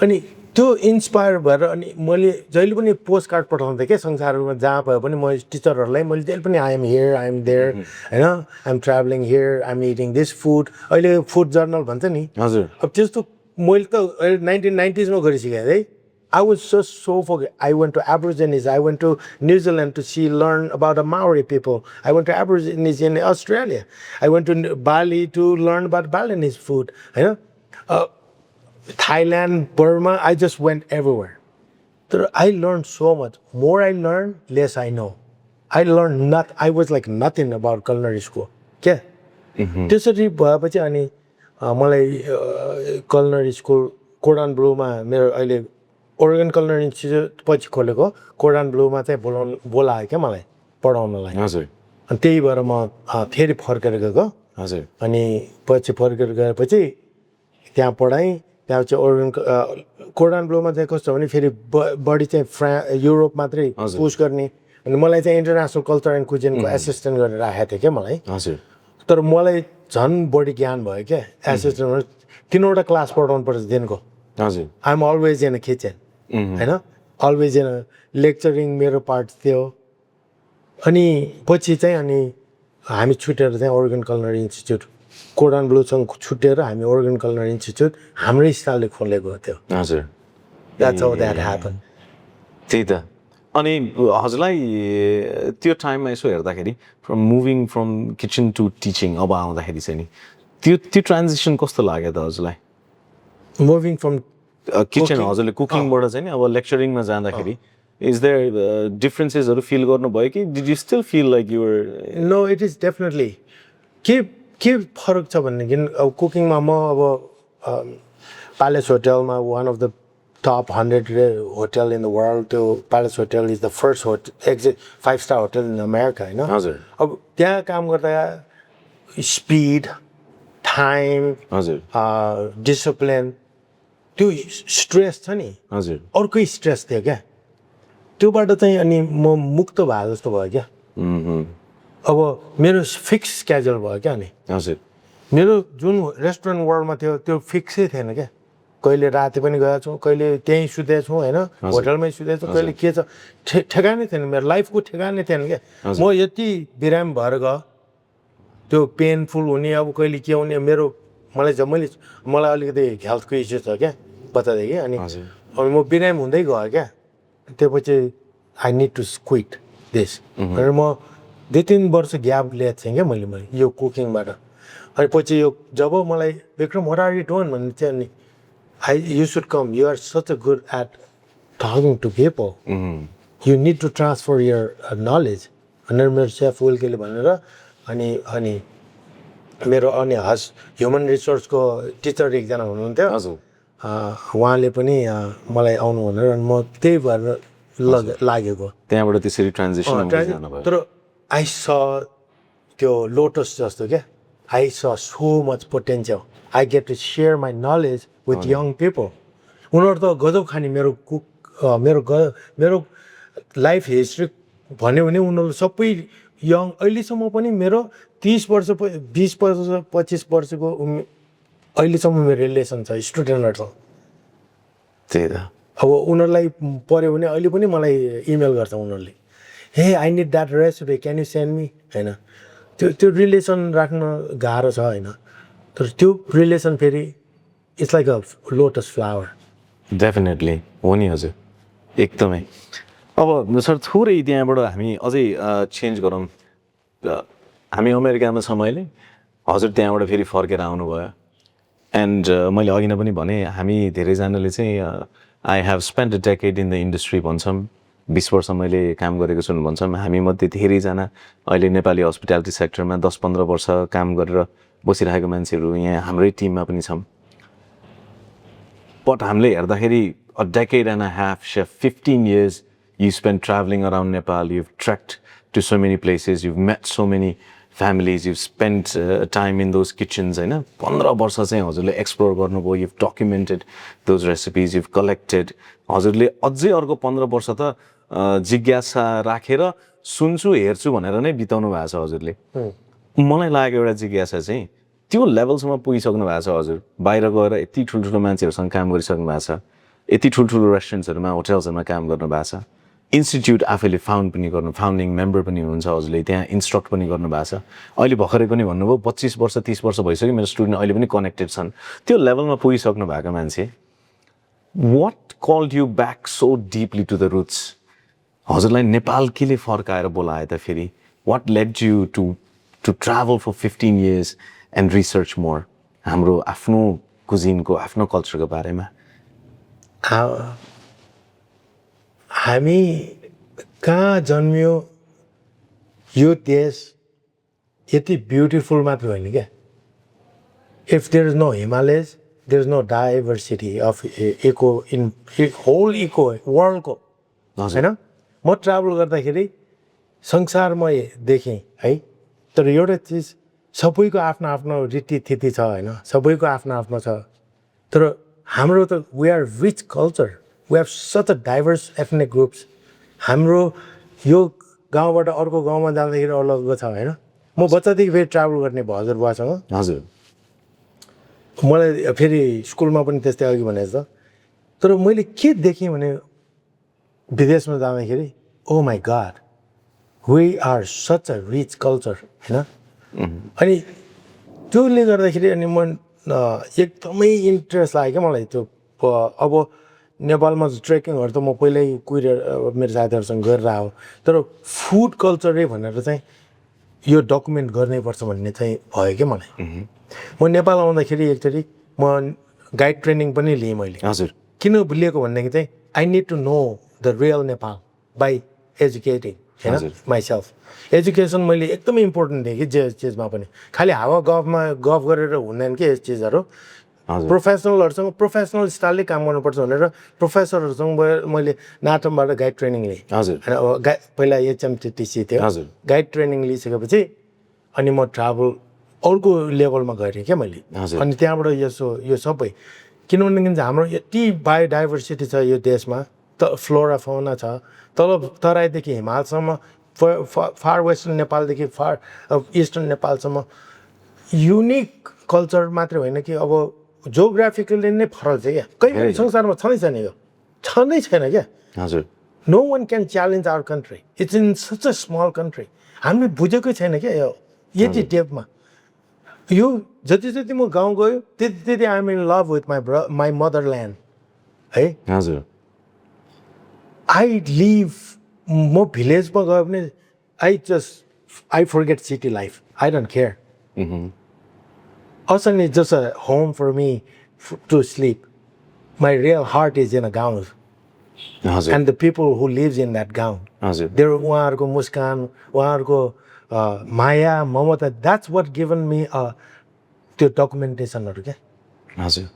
अनि त्यो इन्सपायर भएर अनि मैले जहिले पनि पोस्ट कार्ड पठाउँथेँ क्या संसारमा जहाँ भयो पनि म टिचरहरूलाई मैले जहिले पनि I am here I am there होइन I am travelling here I am eating this food अहिले फुड जर्नल भन्छ नि हजुर अब त्यस्तो मैले त 1990s मा गरिसकेँ है I was just so forget. I went to Aborigines. I went to New Zealand to learn about the Maori people. I went to Aborigines in Australia. I went to Bali to learn about Balinese food. You know, Thailand, Burma. I just went everywhere. I learned so much. More I learned, less I know. I learned not. I was like nothing about culinary school. Yeah. त्यसरी भएपछि अनि मलाई culinary school codon ब्लूमा मेरो अहिले Oregon culinary institute पछि खोलेको codon ब्लूमा चाहिँ बोलायो क्या मलाई पढाउनलाई हजुर अनि त्यही भएर म फेरि फर्केर गएको हजुर अनि पछि फर्केर गएपछि त्यहाँ पढाएँ त्यहाँ चाहिँ ओरेगन कोडान ब्लूमा चाहिँ कस्तो भने फेरि बढी चाहिँ युरोप मात्रै पुस गर्ने अनि मलाई चाहिँ इन्टरनेसनल कल्चर एन्ड कुजिनको एसिस्टेन्ट गरेर राखेको थियो क्या मलाई हजुर तर मलाई झन् बढी ज्ञान भयो क्या एसिस्टेन्ट 3वटा क्लास पढाउनु पर्छ दिनको हजुर I am always in a kitchen होइन अलवेज इन लेक्चरिङ मेरो पार्ट थियो अनि पछि चाहिँ अनि हामी छुटेर चाहिँ ओरेगन culinary इन्स्टिट्युट कोर्डन ब्लूसँग छुट्टिएर हामी ओरेगन कलनरी इन्स्टिच्युट हाम्रै स्टाइलले खोलेको थियो हजुर द्याट्स हाउ द्याट ह्यापन त्यही त अनि हजुरलाई त्यो टाइममा यसो हेर्दाखेरि from moving from kitchen to teaching अब आउँदाखेरि चाहिँ नि त्यो ट्रान्जिसन कस्तो लाग्यो त हजुरलाई मुभिङ फ्रम किचन हजुरले कुकिङबाट चाहिँ नि अब लेक्चरिङमा जाँदाखेरि इज देयर डिफ्रेन्सेसहरू फिल गर्नुभयो कि did you still feel like your no it is definitely के फरक छ भनेदेखि अब कुकिङमा म अब प्यालेस होटलमा one of the top 100 hotel in the world त्यो palace hotel is the first hotel exit 5-star hotel in America होइन हजुर अब त्यहाँ काम गर्दा स्पिड टाइम हजुर डिसिप्लिन त्यो स्ट्रेस छ नि हजुर अर्कै स्ट्रेस थियो क्या त्योबाट चाहिँ अनि म मुक्त भए जस्तो भयो क्या अब मेरो फिक्स स्केड्युल भयो क्या अनि हजुर मेरो जुन रेस्टुरेन्ट वर्ल्डमा थियो त्यो फिक्सै थिएन क्या कहिले राति पनि गएको छु कहिले त्यहीँ सुतेको छु होइन होटलमै सुतेको छु कहिले के छ ठेगानै थिएन मेरो लाइफको ठेगानै थिएन क्या म यति बिरामी भएर गयो त्यो पेनफुल हुने अब कहिले के हुने मलाई अलिकति हेल्थको इस्यु छ क्या बच्चादेखि अनि म बिरामी हुँदै गयो क्या त्यसपछि I need to quit this भनेर म 2-3 वर्ष ग्याप लिएको थिएँ क्या मैले यो कुकिङबाट अनि पछि यो जब मलाई Vikram what are you doing भन्ने चाहिँ अनि you should come you are such a good at talking to people you need to transfer your knowledge भनेर मेरो सेफ विल्केले भनेर अनि मेरो अनि ह्युमन रिसोर्सको टिचर एकजना हुनुहुन्थ्यो उहाँले पनि मलाई आउनु भनेर अनि म त्यही भएर लागेको त्यहाँबाट त्यसरी ट्रान्जिसन तर आई स त्यो लोटस जस्तो क्या I saw so much potential I get to share my knowledge with young people उनीहरू त गजब खाने मेरो लाइफ हिस्ट्री भन्यो भने उनीहरू सबै यङ अहिलेसम्म पनि मेरो 30 वर्ष 20 वर्ष 25 वर्षको अहिलेसम्म मेरो रिलेसन छ स्टुडेन्टहरूसँग त्यही त अब उनीहरूलाई पऱ्यो भने अहिले पनि मलाई इमेल गर्छ उनीहरूले हे I need that recipe can you send me होइन त्यो रिलेसन राख्न गाह्रो छ होइन तर त्यो रिलेसन फेरि it's like a lotus flower definitely हो नि हजुर एकदमै अब सर थोरै त्यहाँबाट हामी अझै चेन्ज गरौँ हामी अमेरिकामा छ मैले हजुर त्यहाँबाट फेरि फर्केर आउनुभयो एन्ड मैले अघि नै पनि भने हामी धेरैजनाले चाहिँ I have spend a decade in the industry भन्छौँ 20 वर्ष मैले काम गरेको छु भन्छौँ हामीमध्ये धेरैजना अहिले नेपाली हस्पिटालिटी सेक्टरमा 10-15 वर्ष काम गरेर बसिरहेको मान्छेहरू यहाँ हाम्रै टिममा पनि छौँ बट हामीले हेर्दाखेरि a decade and a half 15 years you spent traveling around Nepal, you've trekked to so many places, you've met so many families, you've spent time in those kitchens, होइन 15 वर्ष चाहिँ हजुरले एक्सप्लोर गर्नुभयो, you've documented those recipes, you've collected. हजुरले अझै अर्को 15 वर्ष त जिज्ञासा राखेर सुन्छु हेर्छु भनेर नै बिताउनु भएको छ हजुरले मलाई लाग्यो एउटा जिज्ञासा चाहिँ त्यो लेभलसम्म पुगिसक्नु भएको छ हजुर बाहिर गएर यति ठुल्ठुलो मान्छेहरूसँग काम गरिसक्नु भएको छ यति ठुल्ठुलो रेस्टुरेन्ट्सहरूमा होटल्सहरूमा काम गर्नु भएको छ इन्स्टिट्युट आफैले फाउन्डिङ मेम्बर पनि हुनुहुन्छ हजुरले त्यहाँ इन्स्ट्रक्ट पनि गर्नुभएको छ अहिले भर्खरै पनि भन्नुभयो 25 वर्ष 30 वर्ष भइसक्यो मेरो स्टुडेन्ट अहिले पनि कनेक्टेड छन् त्यो लेभलमा पुगिसक्नु भएको मान्छे what called you back so deeply to the roots हजुरलाई नेपाल केले फर्काएर बोलायो त फेरि what led you to travel for 15 years and research more हाम्रो आफ्नो कुजिनको आफ्नो कल्चरको बारेमा हामी कहाँ जन्मियो यो देश यति ब्युटिफुल मात्र होइन क्या if there is no Himalayas there is no diversity of eco in whole eco वर्ल्डको होइन म ट्राभल गर्दाखेरि संसारमै देखेँ है तर एउटा चिज सबैको आफ्नो आफ्नो रीतिथिति छ होइन सबैको आफ्नो आफ्नो छ तर हाम्रो त we are rich culture we have such a diverse ethnic groups हाम्रो यो गाउँबाट अर्को गाउँमा जाँदाखेरि अलग छ होइन म बच्चादेखि फेरि ट्राभल गर्ने भयो हजुरबासँग हजुर मलाई फेरि स्कुलमा पनि त्यस्तै अघि भनेको छ तर मैले के देखेँ भने विदेशमा जाँदाखेरि oh my God we are such a rich culture होइन अनि त्योले गर्दाखेरि अनि म एकदमै इन्ट्रेस्ट लाग्यो क्या मलाई त्यो अब नेपालमा ट्रेकिङहरू त म पहिल्यै कुरेर मेरो साथीहरूसँग गरेर आयो तर फुड कल्चरै भनेर चाहिँ यो डकुमेन्ट गर्नैपर्छ भन्ने चाहिँ भयो क्या मलाई म नेपाल आउँदाखेरि एकचोटि म गाइड ट्रेनिङ पनि लिएँ मैले हजुर किन लिएको भनेदेखि चाहिँ I need to know the real Nepal by educating होइन माइसेल्फ एजुकेसन मैले एकदमै इम्पोर्टेन्ट दिएँ कि जे चिजमा पनि खालि हावा गफ गरेर हुँदैन कि यस चिजहरू प्रोफेसनलहरूसँग प्रोफेसनल स्टाइलले काम गर्नुपर्छ भनेर प्रोफेसरहरूसँग मैले नाटमबाट गाइड ट्रेनिङ लिएँ हजुर होइन पहिला एचएमटिटिसी थियो हजुर गाइड ट्रेनिङ लिइसकेपछि अनि म ट्राभल अर्को लेभलमा गएँ क्या मैले अनि त्यहाँबाट यो सबै किनभनेदेखि चाहिँ हाम्रो यति बायोडाइभर्सिटी छ यो देशमा त फ्लोरा फाउना छ तराईदेखि हिमालसम्म फार वेस्टर्न नेपालदेखि फार इस्टर्न नेपालसम्म युनिक कल्चर मात्रै होइन कि अब जोग्राफिकली नै फरक छ क्या कहीँ पनि संसारमा छँदै छैन यो छँदै छैन क्या हजुर no one can challenge our country it's in such a small country हामीले बुझेकै छैन क्या यो यति डेपमा यो जति जति म गाउँ गयो त्यति त्यति I am in love with my motherland है हजुर आई लिभ म भिलेजमा गयो भने I forget city life I don't care Austin is just a home for me to sleep. My real heart is in a gown. And the people who lives in that gown. They're uहाँहरुको मुस्कान, उहाँहरुको माया, ममता. That's what given me त्यो डकुमेन्टेसनहरु के. हजुर.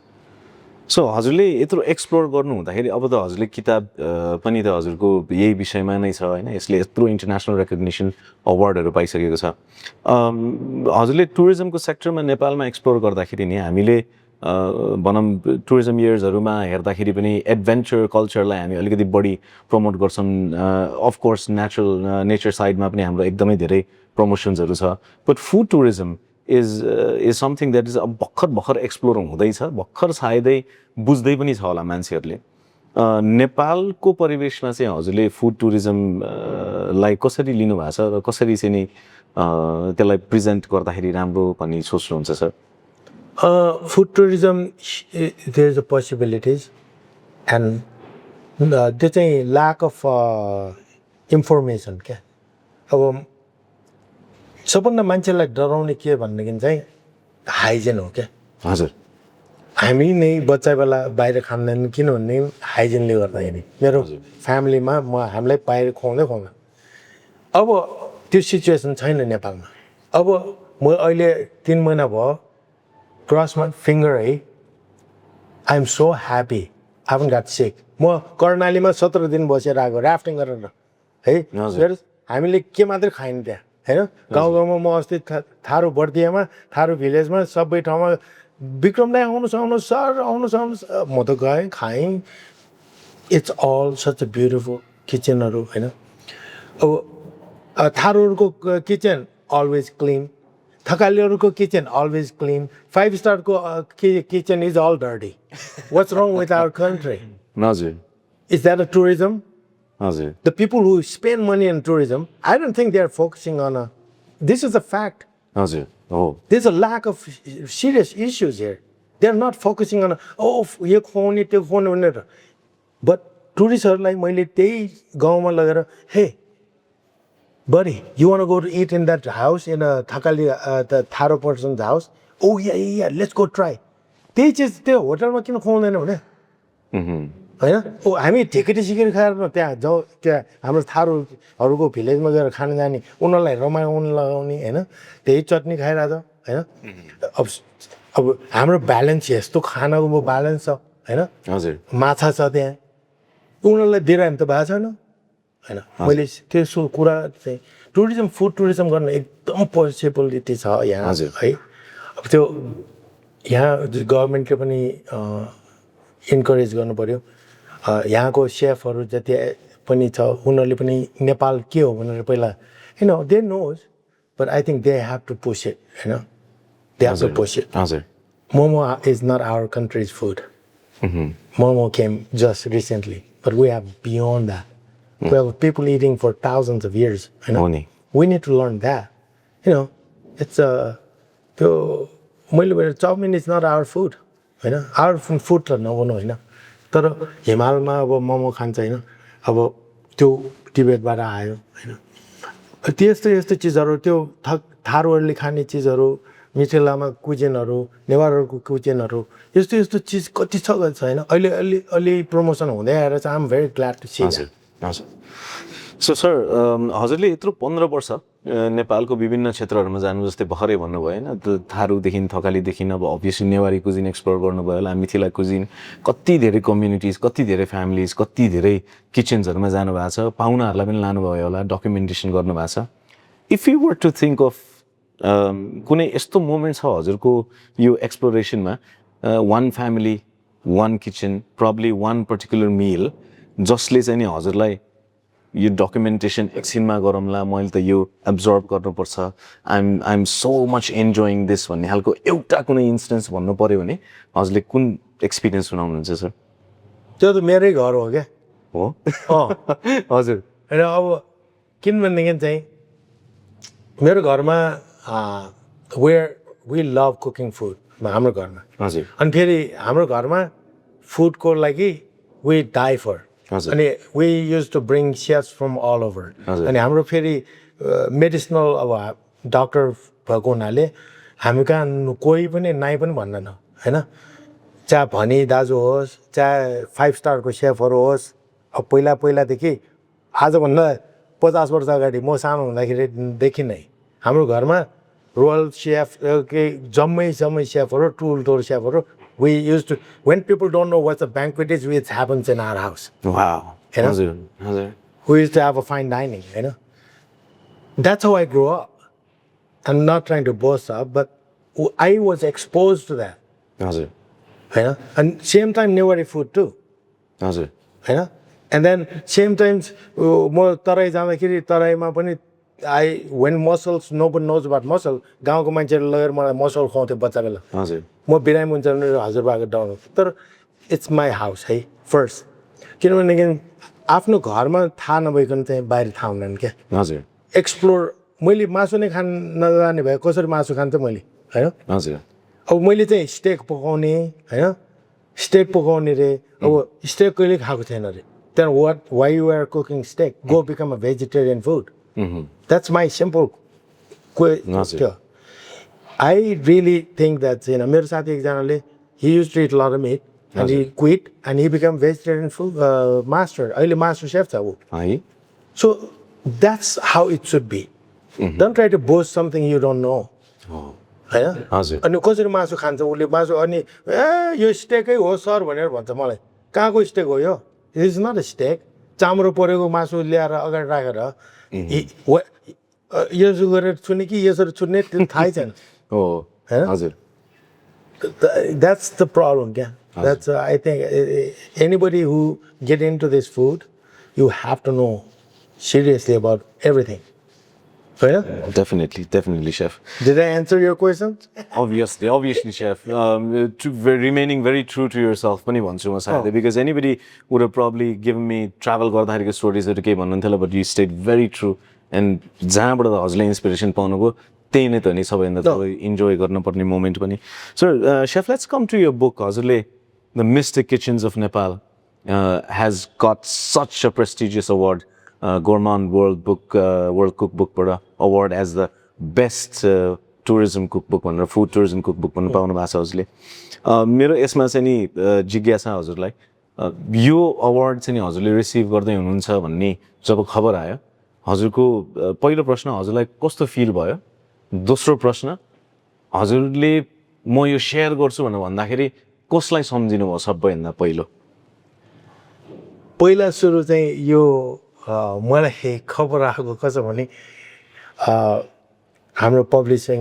So हजुरले यत्रो एक्सप्लोर गर्नु हुँदाखेरि अब त हजुरले किताब पनि त हजुरको यही विषयमा नै छ हैन यसले यत्रो इन्टरनेसनल रेकग्निसन अवार्डहरु पाइसकेको छ हजुरले टुरिज्मको सेक्टरमा नेपालमा एक्सप्लोर गर्दाखेरि नि हामीले भनौं टुरिज्म इयर्सहरुमा हेर्दाखेरि पनि एडभेन्चर कल्चरलाई हामी अलिकति बढी प्रमोट गर्छौं अफ कोर्स नेचर साइडमा पनि हाम्रो एकदमै धेरै प्रमोसन्सहरु छ but food tourism is something that is भर्खर एक्सप्लोर हुँदैछ भर्खर सायदै बुझ्दै पनि छ होला मान्छेहरुले नेपालको परिवेशमा चाहिँ हजुरले फुड टुरिज्मलाई कसरी लिनु भएको छ र कसरी चाहिँ नि त्यसलाई प्रेजेन्ट गर्दाखेरि राम्रो भन्ने सोच्नुहुन्छ sir food tourism there is a possibilities and त्यो चाहिँ ल्याक अफ इन्फर्मेसन क्या अब सबभन्दा मान्छेलाई डराउने के भनेदेखि चाहिँ हाइजिन हो क्या हजुर हामी नै बच्चा बेला बाहिर खाँदैन किनभने हाइजिनले गर्दाखेरि मेरो फ्यामिलीमा हामीलाई बाहिर खुवाउँदैन अब त्यो सिचुएसन छैन नेपालमा अब म अहिले 3 महिना भयो क्रसमा फिङ्गर है I am so happy I haven't got sick म कर्णालीमा 17 दिन बसेर आएको राफ्टिङ गरेर है हामीले के मात्रै खाइन त्यहाँ हैन गाउँ गाउँमा म अस्ति थारू बर्दियामा थारू भिलेजमा सबै ठाउँमा विक्रम दाइ आउनुहोस् सर आउनुहोस् म त गएँ खाएँ it's all such a beautiful किचनहरू हैन अब थारूहरूको किचन अलवेज क्लिन थकालीहरूको किचन अलवेज क्लिन 5 स्टारको kitchen is all dirty what's wrong with our country हजुर इज द्याट अ टुरिज्म हजुर the people who spend money on tourism I don't think they are focusing on this is a fact हजुर हो there's a lack of serious issues here they are not focusing on यो खुवाउने त्यो खुवाउने भनेर but टुरिस्टहरुलाई मैले त्यही गाउँमा लगेर hey buddy you want to go to eat in that house in a thakali the Tharo person's house oh yeah let's go try त्यही चिज त्यो होटलमा किन खुवाउँदैन भने हैन हामी ढिकेटी सिकेर खाएर त्यहाँ त्यहाँ हाम्रो थारूहरूको भिलेजमा गएर खान जाने उनीहरूलाई रमाउन लगाउने हैन त्यही चटनी खाइरहेछ हैन अब हाम्रो ब्यालेन्स यस्तो खानाको ब्यालेन्स छ हैन हजुर माछा छ त्यहाँ उनीहरूलाई दिएर हामी त भएको छैन हैन मैले त्यसो कुरा चाहिँ टुरिज्म फुड टुरिज्म गर्न एकदम पोसिबिलिटी छ यहाँ है अब त्यो यहाँ गभर्नमेन्टले पनि इन्करेज गर्नु पर्यो यहाँको सेफहरू जति पनि छ उनीहरूले पनि नेपाल के हो भनेर पहिला they knows but I think they have to push it हैन they have to push it हजुर momo is not our countries food momo came just recently but we have beyond that we have people eating for thousands of years हैन we need to learn that it's त्यो मैले भने chow mein is not our food होइन our food त नभनौँ होइन तर हिमालमा अब मोमो खान्छ होइन अब त्यो टिबेटबाट आयो होइन त्यस्तो यस्तो चिजहरू त्यो थारूहरूले खाने चिजहरू मिथिलामा कुजिनहरू नेवारहरूको कुजिनहरू यस्तो यस्तो चिज कति छ होइन अलि प्रमोसन हुँदै आएर चाहिँ आम भेरी ग्ल्याड टु सी हजुर हजुर सो सर हजुरले यत्रो 15 वर्ष नेपालको विभिन्न क्षेत्रहरूमा जानु जस्तै भर्खरै भन्नुभयो होइन थारूदेखि थकालीदेखि अब अभियसली नेवारी कुजिन एक्सप्लोर गर्नुभयो होला मिथिला कुजिन कति धेरै कम्युनिटिज कति धेरै फ्यामिलिज कति धेरै किचन्सहरूमा जानुभएको छ पाहुनाहरूलाई पनि लानुभयो होला डकुमेन्टेसन गर्नुभएको छ if you were to think of कुनै यस्तो मोमेन्ट छ हजुरको यो एक्सप्लोरेसनमा one family one kitchen probably one particular meal जसले चाहिँ नि हजुरलाई यो डकुमेन्टेसन एकछिनमा गरौँला मैले त यो एब्जर्भ गर्नुपर्छ I'm so much enjoying this भन्ने खालको एउटा कुनै इन्सिडेन्स भन्नु पऱ्यो भने हजुरले कुन एक्सपिरियन्स सुनाउनुहुन्छ सर त्यो त मेरै घर हो क्या हो हजुर होइन अब किनभनेदेखि चाहिँ मेरो घरमा वी लभ कुकिङ फुड हाम्रो घरमा हजुर अनि फेरि हाम्रो घरमा फुडको लागि वी डाई फर अनि we use to bring chefs from all over अनि हाम्रो फेरि मेडिसिनल अब डक्टर भएको हुनाले हामी कहाँ कोही पनि नाइ पनि भन्दैन होइन चाहे भनी दाजु होस् चाहे 5 स्टारको सेफहरू होस् अब पहिलादेखि आजभन्दा 50 वर्ष अगाडि म सानो हुँदाखेरिदेखि नै हाम्रो घरमा रोयल सेफ के जम्मै सेफहरू tool सेफहरू we used to when people don't know what the banquet is which happens in our house wow you know? We used to have a fine dining you know that's how I grew up I'm not trying to boast up but I was exposed to that you know and same time Newari food too you know and then same times mo tarai jandakiri taraima pani when mussels nobody knows about mussel गाउँको मान्छेले लगेर मलाई muscle खुवाउँथे बच्चा बेला हजुर म बिरामी हुन्छ भने हजुरबाको डाउन तर इट्स माई हाउस है फर्स्ट किनभनेदेखि आफ्नो घरमा थाहा नभइकन चाहिँ बाहिर थाहा हुँदैन क्या हजुर एक्सप्लोर मैले मासु नै खान नजाने भए कसरी मासु खान्छ मैले होइन हजुर अब मैले चाहिँ स्टेक पकाउने होइन स्टेक पकाउने रे अब स्टेक कहिले खाएको थिएन अरे त्यहाँदेखि why you are cooking steak go become a vegetarian food That's my simple question. I really think that मेरो साथी एकजनाले he used to eat a lot of meat and he quit and he became vegetarian food master. अहिले master chef छ ऊ. So that's how it should be. Don't try to boast something you don't know. होइन अनि कसरी मासु खान्छ उसले मासु अनि यो स्टेकै हो सर भनेर भन्छ मलाई कहाँको स्टेक हो यो it is not a steak चाम्रो परेको मासु ल्याएर अगाडि राखेर यसो गरेर छुने कि यसरी छुने त्यो थाहै छैन होइन that's the problem क्या that's I think anybody who get into this food you have to know seriously about everything definitely chef did I answer your question obviously chef remaining very true to yourself पनि भन्छु म साथै because anybody would have probably given me travel गर्दाखेरिको स्टोरीजहरू केही भन्नुहुन्थ्यो होला but you stayed very true and जहाँबाट हजुरले inspiration पाउनुभयो त्यही नै त नि सबैभन्दा इन्जोय गर्नुपर्ने मोमेन्ट पनि sir chef let's come to your book हजुरले The Mystic Kitchens of Nepal has got such a prestigious award Gourmand World Cookbook award as the best tourism cookbook भनेर food tourism cookbook भन्नु पाउनु भएको छ हजुरले मेरो यसमा चाहिँ नि जिज्ञासा हजुरलाई यो अवार्ड चाहिँ नि हजुरले रिसिभ गर्दै हुनुहुन्छ भन्ने जब खबर आयो हजुरको पहिलो प्रश्न हजुरलाई कस्तो फिल भयो दोस्रो प्रश्न हजुरले म यो शेयर गर्छु भनेर भन्दाखेरि कसलाई सम्झिनु भयो सबैभन्दा पहिला सुरु चाहिँ यो मलाई खबर आएको कसो भने हाम्रो पब्लिसिङ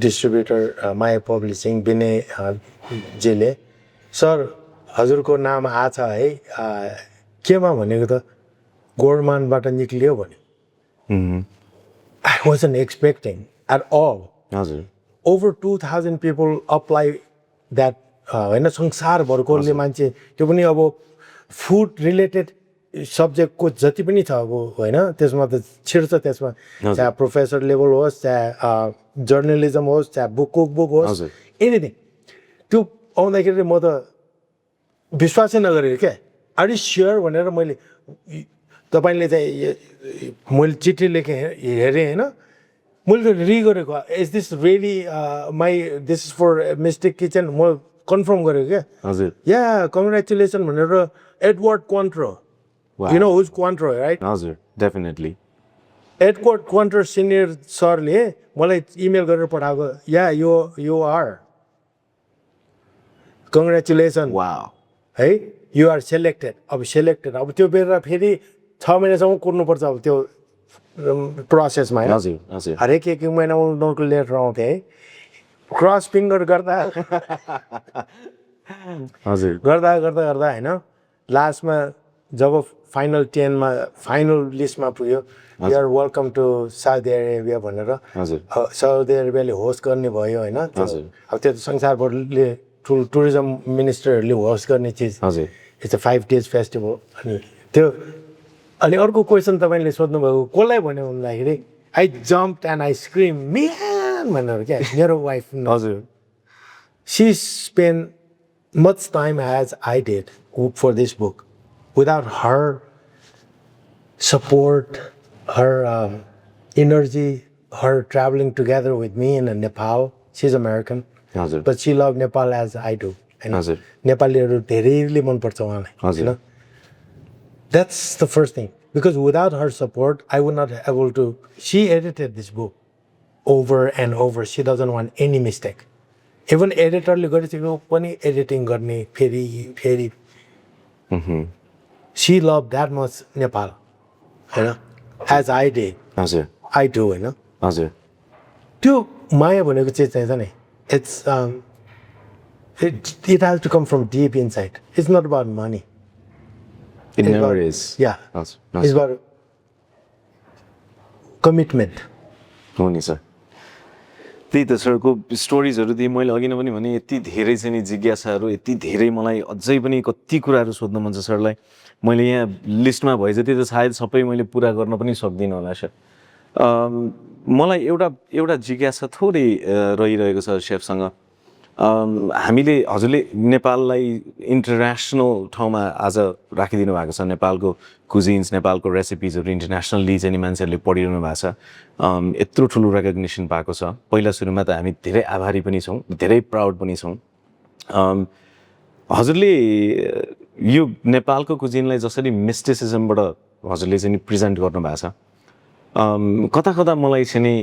डिस्ट्रिब्युटर माया पब्लिसिङ विनय जीले सर हजुरको नाम आछ है केमा भनेको त गोर्मानबाट निक्लियो भने I wasn't expecting at all. Over 2,000 people apply that होइन संसारभरकोले मान्छे त्यो पनि अब फुड रिलेटेड सब्जेक्टको जति पनि छ अब होइन त्यसमा त छिर्छ त्यसमा चाहे प्रोफेसर लेभल होस् चाहे जर्नलिजम होस् चाहे बुक होस् एनिथिङ त्यो आउँदाखेरि म त विश्वासै नगरेको क्या आर यु स्योर भनेर मैले तपाईँले चाहिँ मैले चिठी लेखेँ हेरेँ होइन मैले रि गरेको is this really my this is for mistake kitchen म कन्फर्म गरेको क्या हजुर या कङ्ग्रेचुलेसन भनेर Edward Cointreau you know who's Cointreau right हजुर डेफिनेटली एडवर्ड क्वान्ट्रो सिनियर सरले मलाई इमेल गरेर पठाएको या यु आर कङ्ग्रेचुलेसन वाउ है यु आर सेलेक्टेड अब सेलेक्टेड अब त्यो बेला फेरि 6 महिनासम्म कुर्नुपर्छ अब त्यो प्रोसेसमा होइन हजुर हजुर हरेक एक महिनामा उनीहरूको लेटर आउँथे है क्रस फिङ्गर गर्दा हजुर गर्दा होइन लास्टमा जब फाइनल 10मा फाइनल लिस्टमा पुग्यो you are welcome to Saudi Arabia भनेर हजुर साउदी अरेबियाले होस्ट गर्ने भयो होइन अब त्यो त संसारभरले टुरिज्म मिनिस्टरहरूले होस्ट गर्ने चिज हजुर इट्स अ 5 days फेस्टिभल अनि त्यो अनि अर्को क्वेसन तपाईँले सोध्नुभएको कसलाई भन्यो भन्दाखेरि I jump and I scream man भनेर क्या मेरो वाइफ हजुर she spend much time as I did for this book without her support her energy her travelling together with me in Nepal she is American हजुर but she love Nepal as I do होइन हजुर नेपालीहरू धेरैले मनपर्छ उहाँलाई होइन that's the first thing because without her support I would not able to she edited this book over and over she doesn't want any mistake even editor le गरिसकेको पनि editing गर्ने फेरि she loved that much Nepal हैन as I did हजुर I do हैन हजुर त्यो माया भनेको चाहिँ चाहिँ नि it's it has to come from deep inside it's not about money It never is. Yeah. It's about commitment. हो नि सर त्यही त सरको स्टोरिजहरू दिएँ मैले अघि नै पनि भने यति धेरै चाहिँ नि जिज्ञासाहरू यति धेरै मलाई अझै पनि कति कुराहरू सोध्न मन छ सरलाई मैले यहाँ लिस्टमा भए जति त सायद सबै मैले पुरा गर्न पनि सक्दिनँ होला सर मलाई एउटा जिज्ञासा थोरै रहिरहेको छ सेफसँग हामीले हजुरले नेपाललाई इन्टरनेसनल ठाउँमा आज राखिदिनु भएको छ नेपालको कुजिन्स नेपालको रेसिपिजहरू इन्टरनेसनल्ली चाहिँ नि मान्छेहरूले पढिरहनु भएको छ यत्रो ठुलो रेकग्निसन पाएको छ पहिला सुरुमा त हामी धेरै आभारी पनि छौँ धेरै प्राउड पनि छौँ हजुरले यो नेपालको कुजिनलाई जसरी मिस्टिसिजमबाट हजुरले चाहिँ नि प्रेजेन्ट गर्नुभएको छ कता कता मलाई चाहिँ नि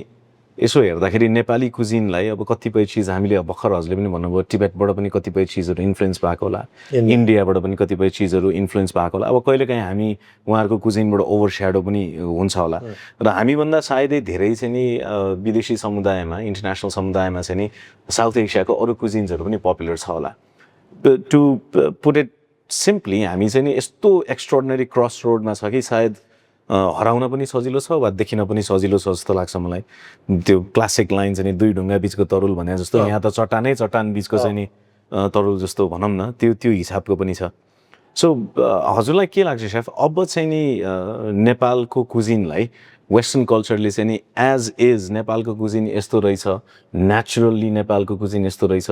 यसो हेर्दाखेरि नेपाली कुजिनलाई अब कतिपय चिज हामीले भर्खर हजुरले पनि भन्नुभयो टिबेटबाट पनि कतिपय चिजहरू इन्फ्लुएन्स भएको होला इन्डियाबाट पनि कतिपय चिजहरू इन्फ्लुएन्स भएको होला अब कहिलेकाहीँ हामी उहाँहरूको कुजिनबाट ओभरस्याडो पनि हुन्छ होला र हामीभन्दा सायदै धेरै चाहिँ नि विदेशी समुदायमा इन्टरनेसनल समुदायमा चाहिँ नि साउथ एसियाको अरू कुजिन्सहरू पनि पपुलर छ होला टु पुट इट सिम्पली हामी चाहिँ नि यस्तो एक्स्ट्राअर्डिनरी क्रस रोडमा छ कि सायद हराउन पनि सजिलो छ वा देखिन पनि सजिलो छ जस्तो लाग्छ मलाई त्यो क्लासिक लाइन चाहिँ नि दुई ढुङ्गा बिचको तरुल भने जस्तो यहाँ त चट्टान बिचको चाहिँ नि तरुल जस्तो भनौँ न त्यो हिसाबको पनि छ सो हजुरलाई के लाग्छ सेफ अब चाहिँ नि नेपालको कुजिनलाई वेस्टर्न कल्चरले चाहिँ नि एज इज नेपालको कुजिन यस्तो रहेछ नेचुरल्ली नेपालको कुजिन यस्तो रहेछ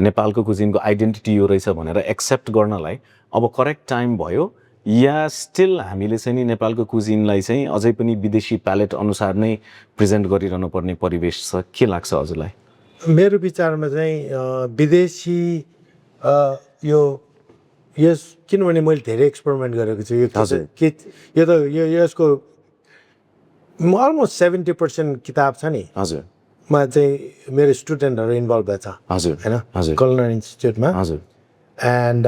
नेपालको कुजिनको आइडेन्टिटी यो रहेछ भनेर एक्सेप्ट गर्नलाई अब करेक्ट टाइम भयो या स्टिल हामीले चाहिँ नि नेपालको कुजिनलाई चाहिँ अझै पनि विदेशी प्यालेट अनुसार नै प्रेजेन्ट गरिरहनु पर्ने परिवेश छ के लाग्छ हजुरलाई मेरो विचारमा चाहिँ विदेशी यस किनभने मैले धेरै एक्सपेरिमेन्ट गरेको छु यो यसको अलमोस्ट 70% किताब छ नि हजुरमा चाहिँ मेरो स्टुडेन्टहरू इन्भल्भ भएको छ हजुर होइन कलनर इन्स्टिट्युटमा हजुर एन्ड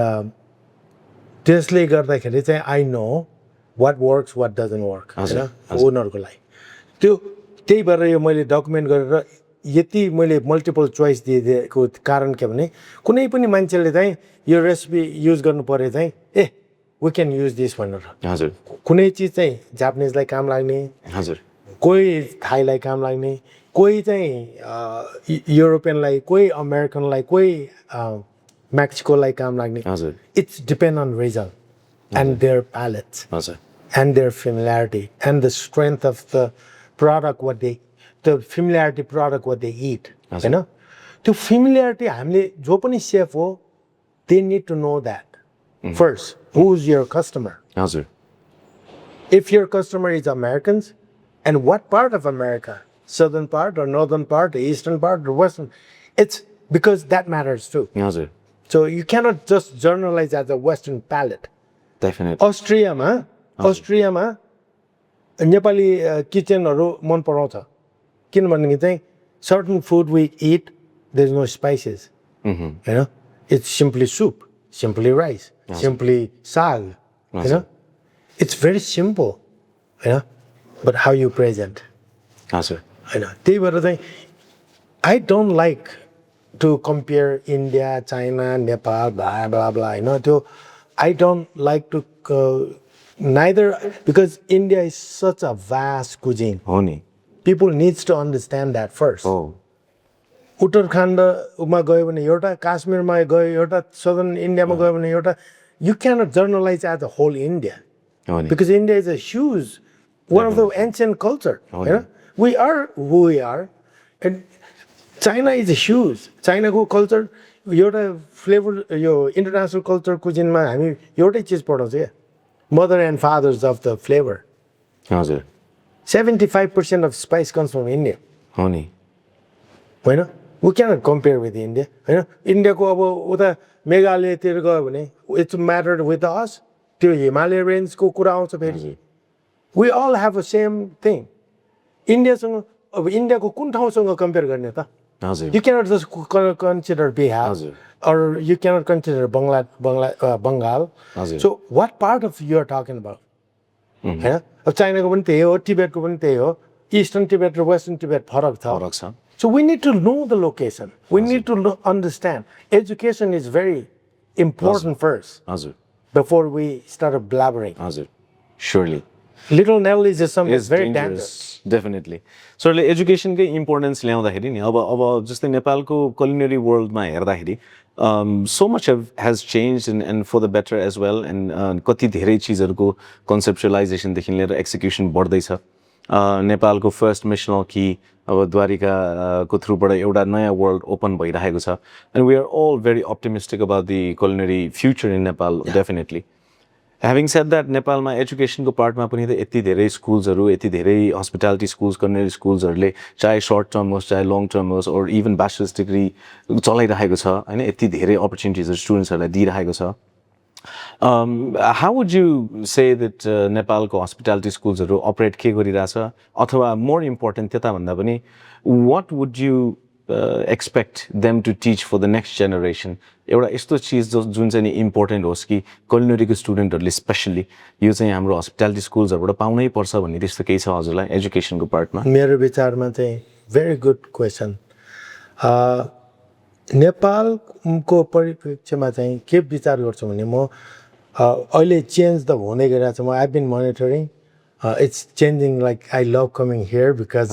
त्यसले गर्दाखेरि चाहिँ I know what works what doesn't work होइन उनीहरूको लागि त्यही भएर यो मैले डकुमेन्ट गरेर यति मैले मल्टिपल चोइस दिएको कारण के भने कुनै पनि मान्छेले चाहिँ यो रेसिपी युज गर्नु पऱ्यो चाहिँ वी क्यान युज दिस भनेर हजुर कुनै चिज चाहिँ जापानिजलाई काम लाग्ने हजुर कोही थाईलाई काम लाग्ने कोही चाहिँ युरोपियनलाई कोही अमेरिकनलाई कोही मेक्सिकोलाई काम लाग्ने हजुर it's depend on region and their palates हजुर and their familiarity and the strength of the product the familiarity product what they eat होइन त्यो familiarity हामीले जो पनि chef हो they need to know that first who's your customer हजुर if your customer is Americans and what part of America southern part or northern part the eastern part or western it's because that matters too हजुर so you cannot just generalize as a western palate definitely अस्ट्रियामा नेपाली किचनहरू मन पराउँछ किनभने चाहिँ certain food we eat there's no spices होइन it's simply soup simply rice simply saag होइन it's very simple होइन but how you present हजुर होइन त्यही भएर चाहिँ I don't like to compare India, China, Nepal, blah blah blah होइन त्यो I don't like to neither because India is such a vast cuisine. हो नि People needs to understand that first. हो उत्तराखण्डमा गयो भने एउटा काश्मीरमा गयो एउटा सदर्न इन्डियामा गयो भने एउटा you cannot generalize as a whole India हो नि because India is a huge one of the ancient culture. होइन we are who we are and China is a huge चाइनाको कल्चर एउटा फ्लेभर यो इन्टरनेसनल कल्चर कुजिनमा हामी एउटै चिज पढाउँछ क्या mother and fathers of the flavour हजुर 75% of spice comes from India. हो नि होइन we cannot compare with India. होइन इन्डियाको अब उता मेघालयतिर गयो भने इट्स म्याटर विथ अस त्यो हिमालय रेन्जको कुरा आउँछ फेरि we all have the same thing. इन्डियासँग अब इन्डियाको कुन ठाउँसँग कम्पेयर गर्ने त हजुर You cannot just consider Bihar हजुर or you cannot consider Bengal. हजुर So what part of you are talking about? होइन अब चाइनाको पनि त्यही हो टिबेटको पनि त्यही हो इस्टर्न टिबेट र वेस्टर्न टिबेट फरक फरक छ छ So we need to know the location. We need to understand. Education is very important first हजुर before we start blabbering. हजुर surely Little knowledge is something is very dangerous dangerous. definitely so एजुकेसनकै importance ल्याउँदाखेरि नि अब जस्तै नेपालको culinary वर्ल्डमा हेर्दाखेरि so much has changed and for the better as well and कति धेरै चिजहरूको कन्सेप्चुअलाइजेसनदेखि लिएर एक्जिक्युसन बढ्दैछ नेपालको फर्स्ट मिसनल कि अब द्वारिकाको थ्रुबाट एउटा नयाँ वर्ल्ड ओपन भइरहेको छ and we are all very optimistic about the culinary future in Nepal definitely having said that नेपालमा एजुकेसनको पार्टमा पनि त यति धेरै स्कुल्सहरू यति धेरै हस्पिटालिटी स्कुल्स culinary स्कुल्सहरूले चाहे सर्ट टर्म होस् चाहे लङ टर्म होस् ओर इभन ब्याचलर्स डिग्री चलाइरहेको छ होइन यति धेरै अपर्च्युनिटिजहरू स्टुडेन्ट्सहरूलाई दिइरहेको छ how would you say that नेपालको हस्पिटालिटी स्कुल्सहरू अपरेट के गरिरहेछ अथवा मोर इम्पोर्टेन्ट त्यताभन्दा पनि what would you expect them to teach for the next generation एउटा यस्तो चिज जुन चाहिँ नि इम्पोर्टेन्ट होस् कि culinary को स्टुडेन्टहरूले स्पेसली यो चाहिँ हाम्रो हस्पिटालिटी स्कुल्सहरूबाट पाउनै पर्छ भन्ने त्यस्तो केही छ हजुरलाई एजुकेसनको पार्टमा मेरो विचारमा चाहिँ भेरी गुड क्वेसन नेपालको परिप्रेक्ष्यमा चाहिँ के विचार गर्छु भने म अहिले चेन्ज त हुँदै गइरहेको छ म I been monitoring it's changing like I love coming here because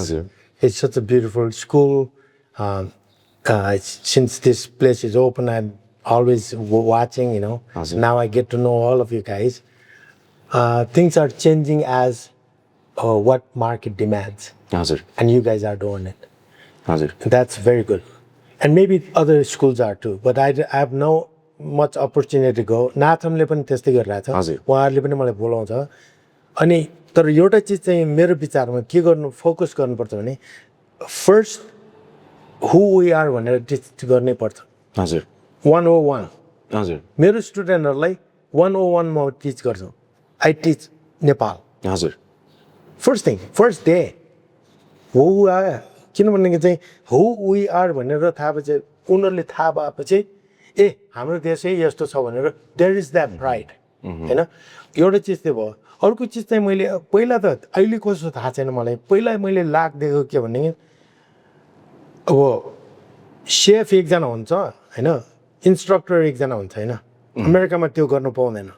it's such a beautiful school since this place is open I'm always watching now I get to know all of you guys things are changing as what market demands and you guys are doing it that's very good and maybe other schools are too but I have no much opportunity to go नाथमले पनि त्यस्तै गरिरहेछ उहाँहरूले पनि मलाई बोलाउँछ अनि तर एउटा चिज चाहिँ मेरो विचारमा के गर्नु फोकस गर्नुपर्छ भने फर्स्ट who we are भनेर टिच गर्नै पर्छ हजुर 101 हजुर मेरो स्टुडेन्टहरूलाई 101 म टिच गर्छु आई टिच नेपाल हजुर first thing first day who are किनभने चाहिँ हु वी आर भनेर थाहा भएपछि उनीहरूले थाहा भएपछि ए हाम्रो देशै यस्तो छ भनेर देयर इज द्याट प्राइड होइन एउटा चिज त्यो भयो अर्को चिज चाहिँ मैले पहिला त अहिले कस्तो थाहा छैन मलाई पहिला मैले लाग्देको के भने अब सेफ एकजना हुन्छ होइन इन्स्ट्रक्टर एकजना हुन्छ होइन अमेरिकामा त्यो गर्नु पाउँदैन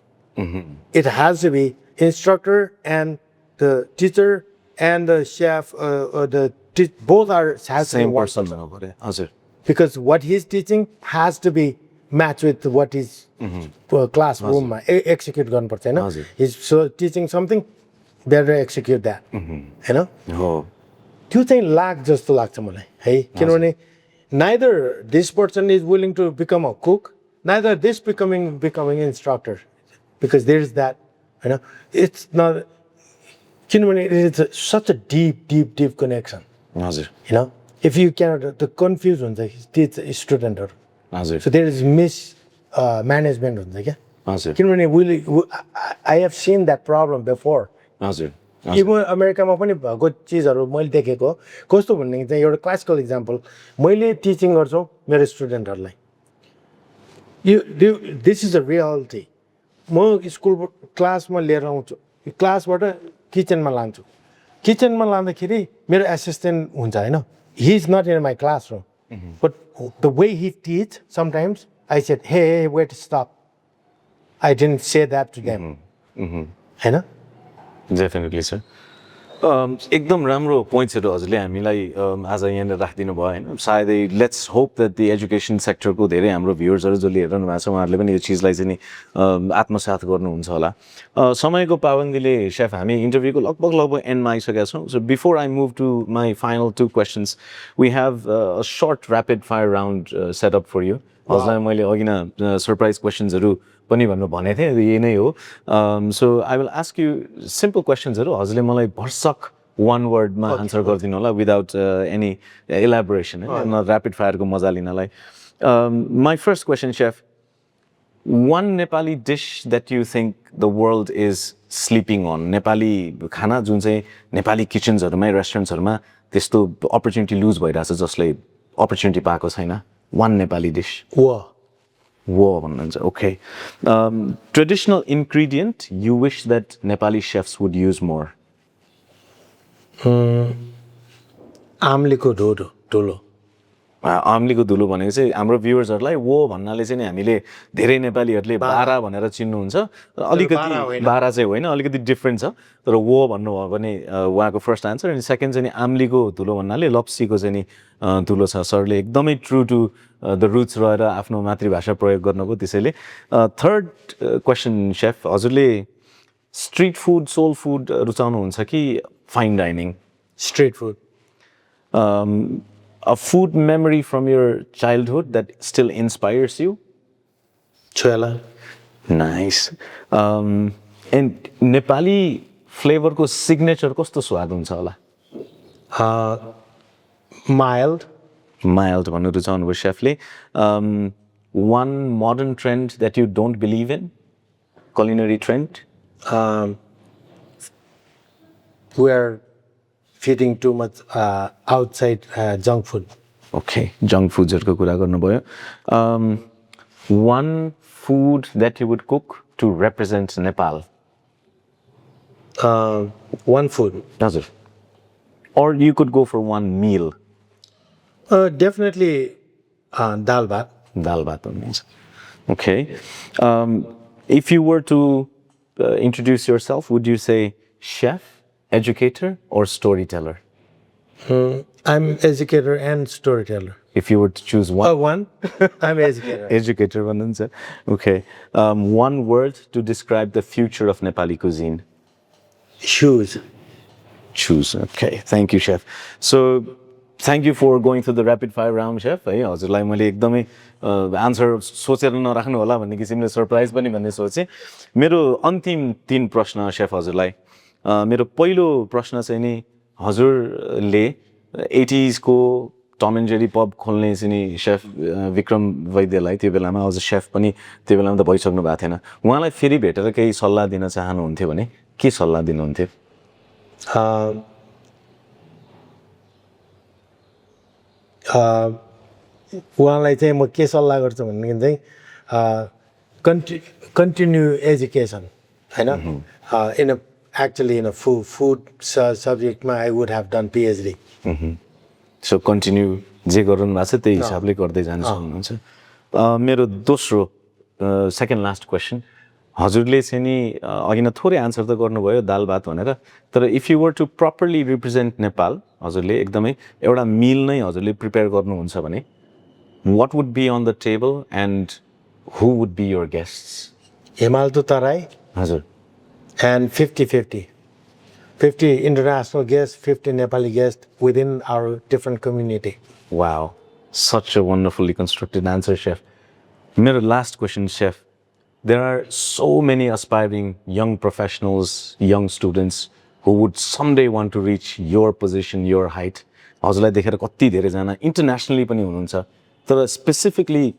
it has to be instructor and the teacher and the chef the both are has same to work person हजुर because what he's teaching has to be match with what is class रुममा execute गर्नुपर्छ होइन is so teaching something better execute that होइन त्यो चाहिँ लाग जस्तो लाग्छ मलाई है किनभने neither this person is willing to become a cook neither this becoming instructor because there is that होइन इट्स नट किनभने it is such a deep connection हजुर होइन इफ यु क्यानट त कन्फ्युज हुन्छ टिच स्टुडेन्टहरू हजुर so there is miss management हुन्छ क्या हजुर किनभने I have seen that problem before हजुर इभन अमेरिकामा पनि भएको चिजहरू मैले देखेको कस्तो भन्ने चाहिँ एउटा क्लासिकल इक्जाम्पल मैले टिचिङ गर्छु मेरो स्टुडेन्टहरूलाई यो दिस इज अ रियालिटी म स्कुल क्लासमा लिएर आउँछु क्लासबाट किचनमा लान्छु किचनमा लाँदाखेरि मेरो एसिस्टेन्ट हुन्छ होइन he is not in my class room but the way he teach sometimes I said hey wait stop I didn't say that to them होइन डेफिनेटली सर एकदम राम्रो पोइन्ट्सहरू हजुरले हामीलाई आज यहाँनिर राखिदिनु भयो होइन सायदै let's hope that the education सेक्टरको धेरै हाम्रो भ्युवर्सहरू जसले हेरिरहनु भएको छ उहाँहरूले पनि यो चिजलाई चाहिँ नि आत्मसात गर्नुहुन्छ होला समयको पाबन्दीले सेफ हामी इन्टरभ्यूको लगभग एन्डमा आइसकेका छौँ so before I move to my final 2 questions we have a short rapid fire round setup for you हजुरलाई मैले अघि न सरप्राइज क्वेसन्सहरू पनि भन्नु भनेको थिएँ यही नै हो so I will ask you simple क्वेसन्सहरू हजुरले मलाई भर्सक 1 वर्डमा आन्सर गरिदिनु होला विदाउट एनी इलाबोरेसन होइन ऱ्यापिड फायरको मजा लिनलाई my first question chef 1 Nepali dish that you think the world is sleeping on Nepali खाना जुन चाहिँ नेपाली किचन्सहरूमै रेस्टुरेन्ट्सहरूमा त्यस्तो अपर्च्युनिटी लुज भइरहेछ जसले अपर्च्युनिटी पाएको छैन 1 नेपाली डिस वो भन्नुहुन्छ okay traditional ingredient you wish that Nepali chefs would use more आम्लीको धुलो आम्लीको धुलो भनेको चाहिँ हाम्रो भ्युवर्सहरूलाई वो भन्नाले चाहिँ नि हामीले धेरै नेपालीहरूले बारा भनेर चिन्नुहुन्छ अलिकति बारा चाहिँ होइन अलिकति डिफ्रेन्ट छ तर वो भन्नुभयो भने उहाँको फर्स्ट आन्सर अनि सेकेन्ड चाहिँ नि आम्लीको धुलो भन्नाले लप्सीको चाहिँ नि धुलो छ सरले एकदमै ट्रु टु द रुट्स रहेर आफ्नो मातृभाषा प्रयोग गर्नुभयो त्यसैले थर्ड क्वेसन सेफ हजुरले स्ट्रिट फुड सोल फुड रुचाउनुहुन्छ कि fine dining street food a food memory from your childhood that still inspires you? Chola. Nice. And Nepali flavor ko signature kosto swad huncha hola? Mild. Mild भन्नु रुचाउनु भयो शेफले. One modern trend that you don't believe in? Culinary trend? We're feeding too much outside junk food. Okay, junk foodsहरूको कुरा गर्नुभयो. One food that you would cook to represent Nepal? One food. हजुर. Or you could go for one meal? Definitely dal bhat. Dal bhat means. Okay. If you were to introduce yourself, would you say chef, educator, or storyteller? I'm educator and storyteller. If you were to choose one. One. I'm educator. Educator भन्नुहुन्छ. Okay. One word to describe the future of Nepali cuisine. Shoes. Choose. Okay. Thank you, chef. So, thank you for going through the rapid fire round, chef. है हजुरलाई मैले एकदमै answer सोचेर नराख्नु होला भन्ने किसिमले सरप्राइज पनि भन्ने सोचेँ. मेरो अन्तिम 3 प्रश्न शेफ हजुरलाई. मेरो पहिलो प्रश्न चाहिँ नि हजुरले 80s को टम एन्ड जेरी पब खोल्ने चाहिँ नि शेफ विक्रम वैद्यलाई त्यो बेलामा अझ शेफ पनि त्यो बेलामा त भइसक्नु भएको थिएन उहाँलाई फेरि भेटेर केही सल्लाह दिन चाहनुहुन्थ्यो भने के सल्लाह दिनुहुन्थ्यो? उहाँलाई चाहिँ म के सल्लाह गर्छु भने चाहिँ कन्टिन्यू एजुकेसन होइन actually in a food subject I would have done PhD. So continue जे गर्नु भएको छ त्यही हिसाबले गर्दै जानु सक्नुहुन्छ. मेरो दोस्रो सेकेन्ड लास्ट क्वेसन हजुरले चाहिँ नि अघि न थोरै आन्सर त गर्नुभयो दाल भात भनेर तर if you were to properly represent Nepal हजुरले एकदमै एउटा मिल नै हजुरले प्रिपेयर गर्नुहुन्छ भने what would be on the table and who would be your guests? Himaltu Tarai हजुर and 50-50. 50 international guests, 50 Nepali guests within our different community. Wow, such a wonderfully constructed answer, Chef. मेरो last question, Chef. There are so many aspiring young professionals, young students who would someday want to reach your position, your height. हजुरलाई देखेर कति धेरैजना internationally पनि हुनुहुन्छ तर specifically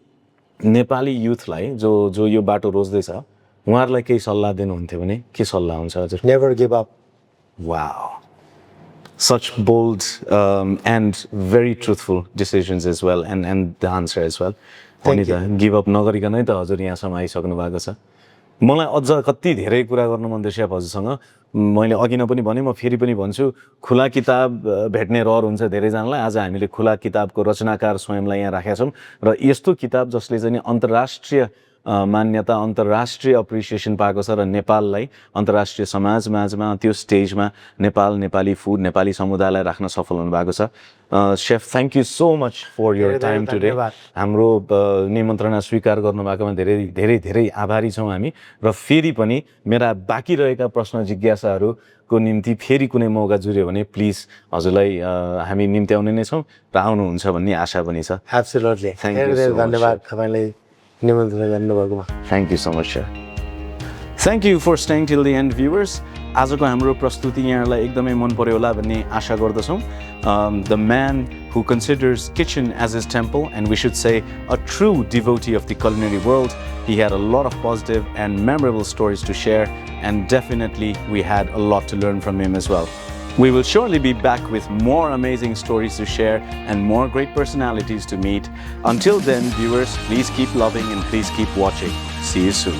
Nepali युथलाई जो यो बाटो रोज्दैछ उहाँहरूलाई केही सल्लाह दिनुहुन्थ्यो भने के सल्लाह हुन्छ हजुर? Never give up. Wow. Such bold and very truthful decisions as well and the answer as well. Thank you. Give up नगरिकनै त हजुर यहाँसम्म आइसक्नु भएको छ. मलाई अझ कति धेरै कुरा गर्न मन थियो शेफ हजुरसँग. मैले अघि नै पनि भने म फेरि पनि भन्छु खुला किताब भेट्ने रहर हुन्छ धेरैजनालाई. आज हामीले खुला किताबको रचनाकार स्वयंलाई यहाँ राखेका छौं र यस्तो किताब जसले चाहिँ अन्तर्राष्ट्रिय मान्यता अन्तर्राष्ट्रिय एप्रिसिएसन पाएको छ र नेपाललाई अन्तर्राष्ट्रिय समाजमा त्यो स्टेजमा नेपाली फुड नेपाली समुदायलाई राख्न सफल हुनु भएको छ. Chef thank you so much for your time today. हाम्रो निमन्त्रणा स्वीकार गर्नुभएकोमा धेरै धेरै धेरै आभारी छौं हामी र फेरि पनि मेरा बाँकी रहेका प्रश्न जिज्ञासाहरूको निम्ति फेरि कुनै मौका जुर्यो भने प्लिज हजुरलाई हामी निम्त्याउने नै छौं र आउनुहुन्छ भन्ने आशा पनि छ. Absolutely. Thank you so much. धन्यवाद तपाईलाई निमन्त्रणा गर्नुभएकोमा. Thank you so much, Chef. Thank you for staying till the end, viewers. आजको हाम्रो प्रस्तुति यहाँलाई एकदमै मन पर्यो होला भन्ने आशा गर्दछौं. The man who considers kitchen as his temple and we should say a true devotee of the culinary world. He had a lot of positive and memorable stories to share and definitely we had a lot to learn from him as well. We will surely be back with more amazing stories to share and more great personalities to meet. Until then, viewers, please keep loving and please keep watching. See you soon.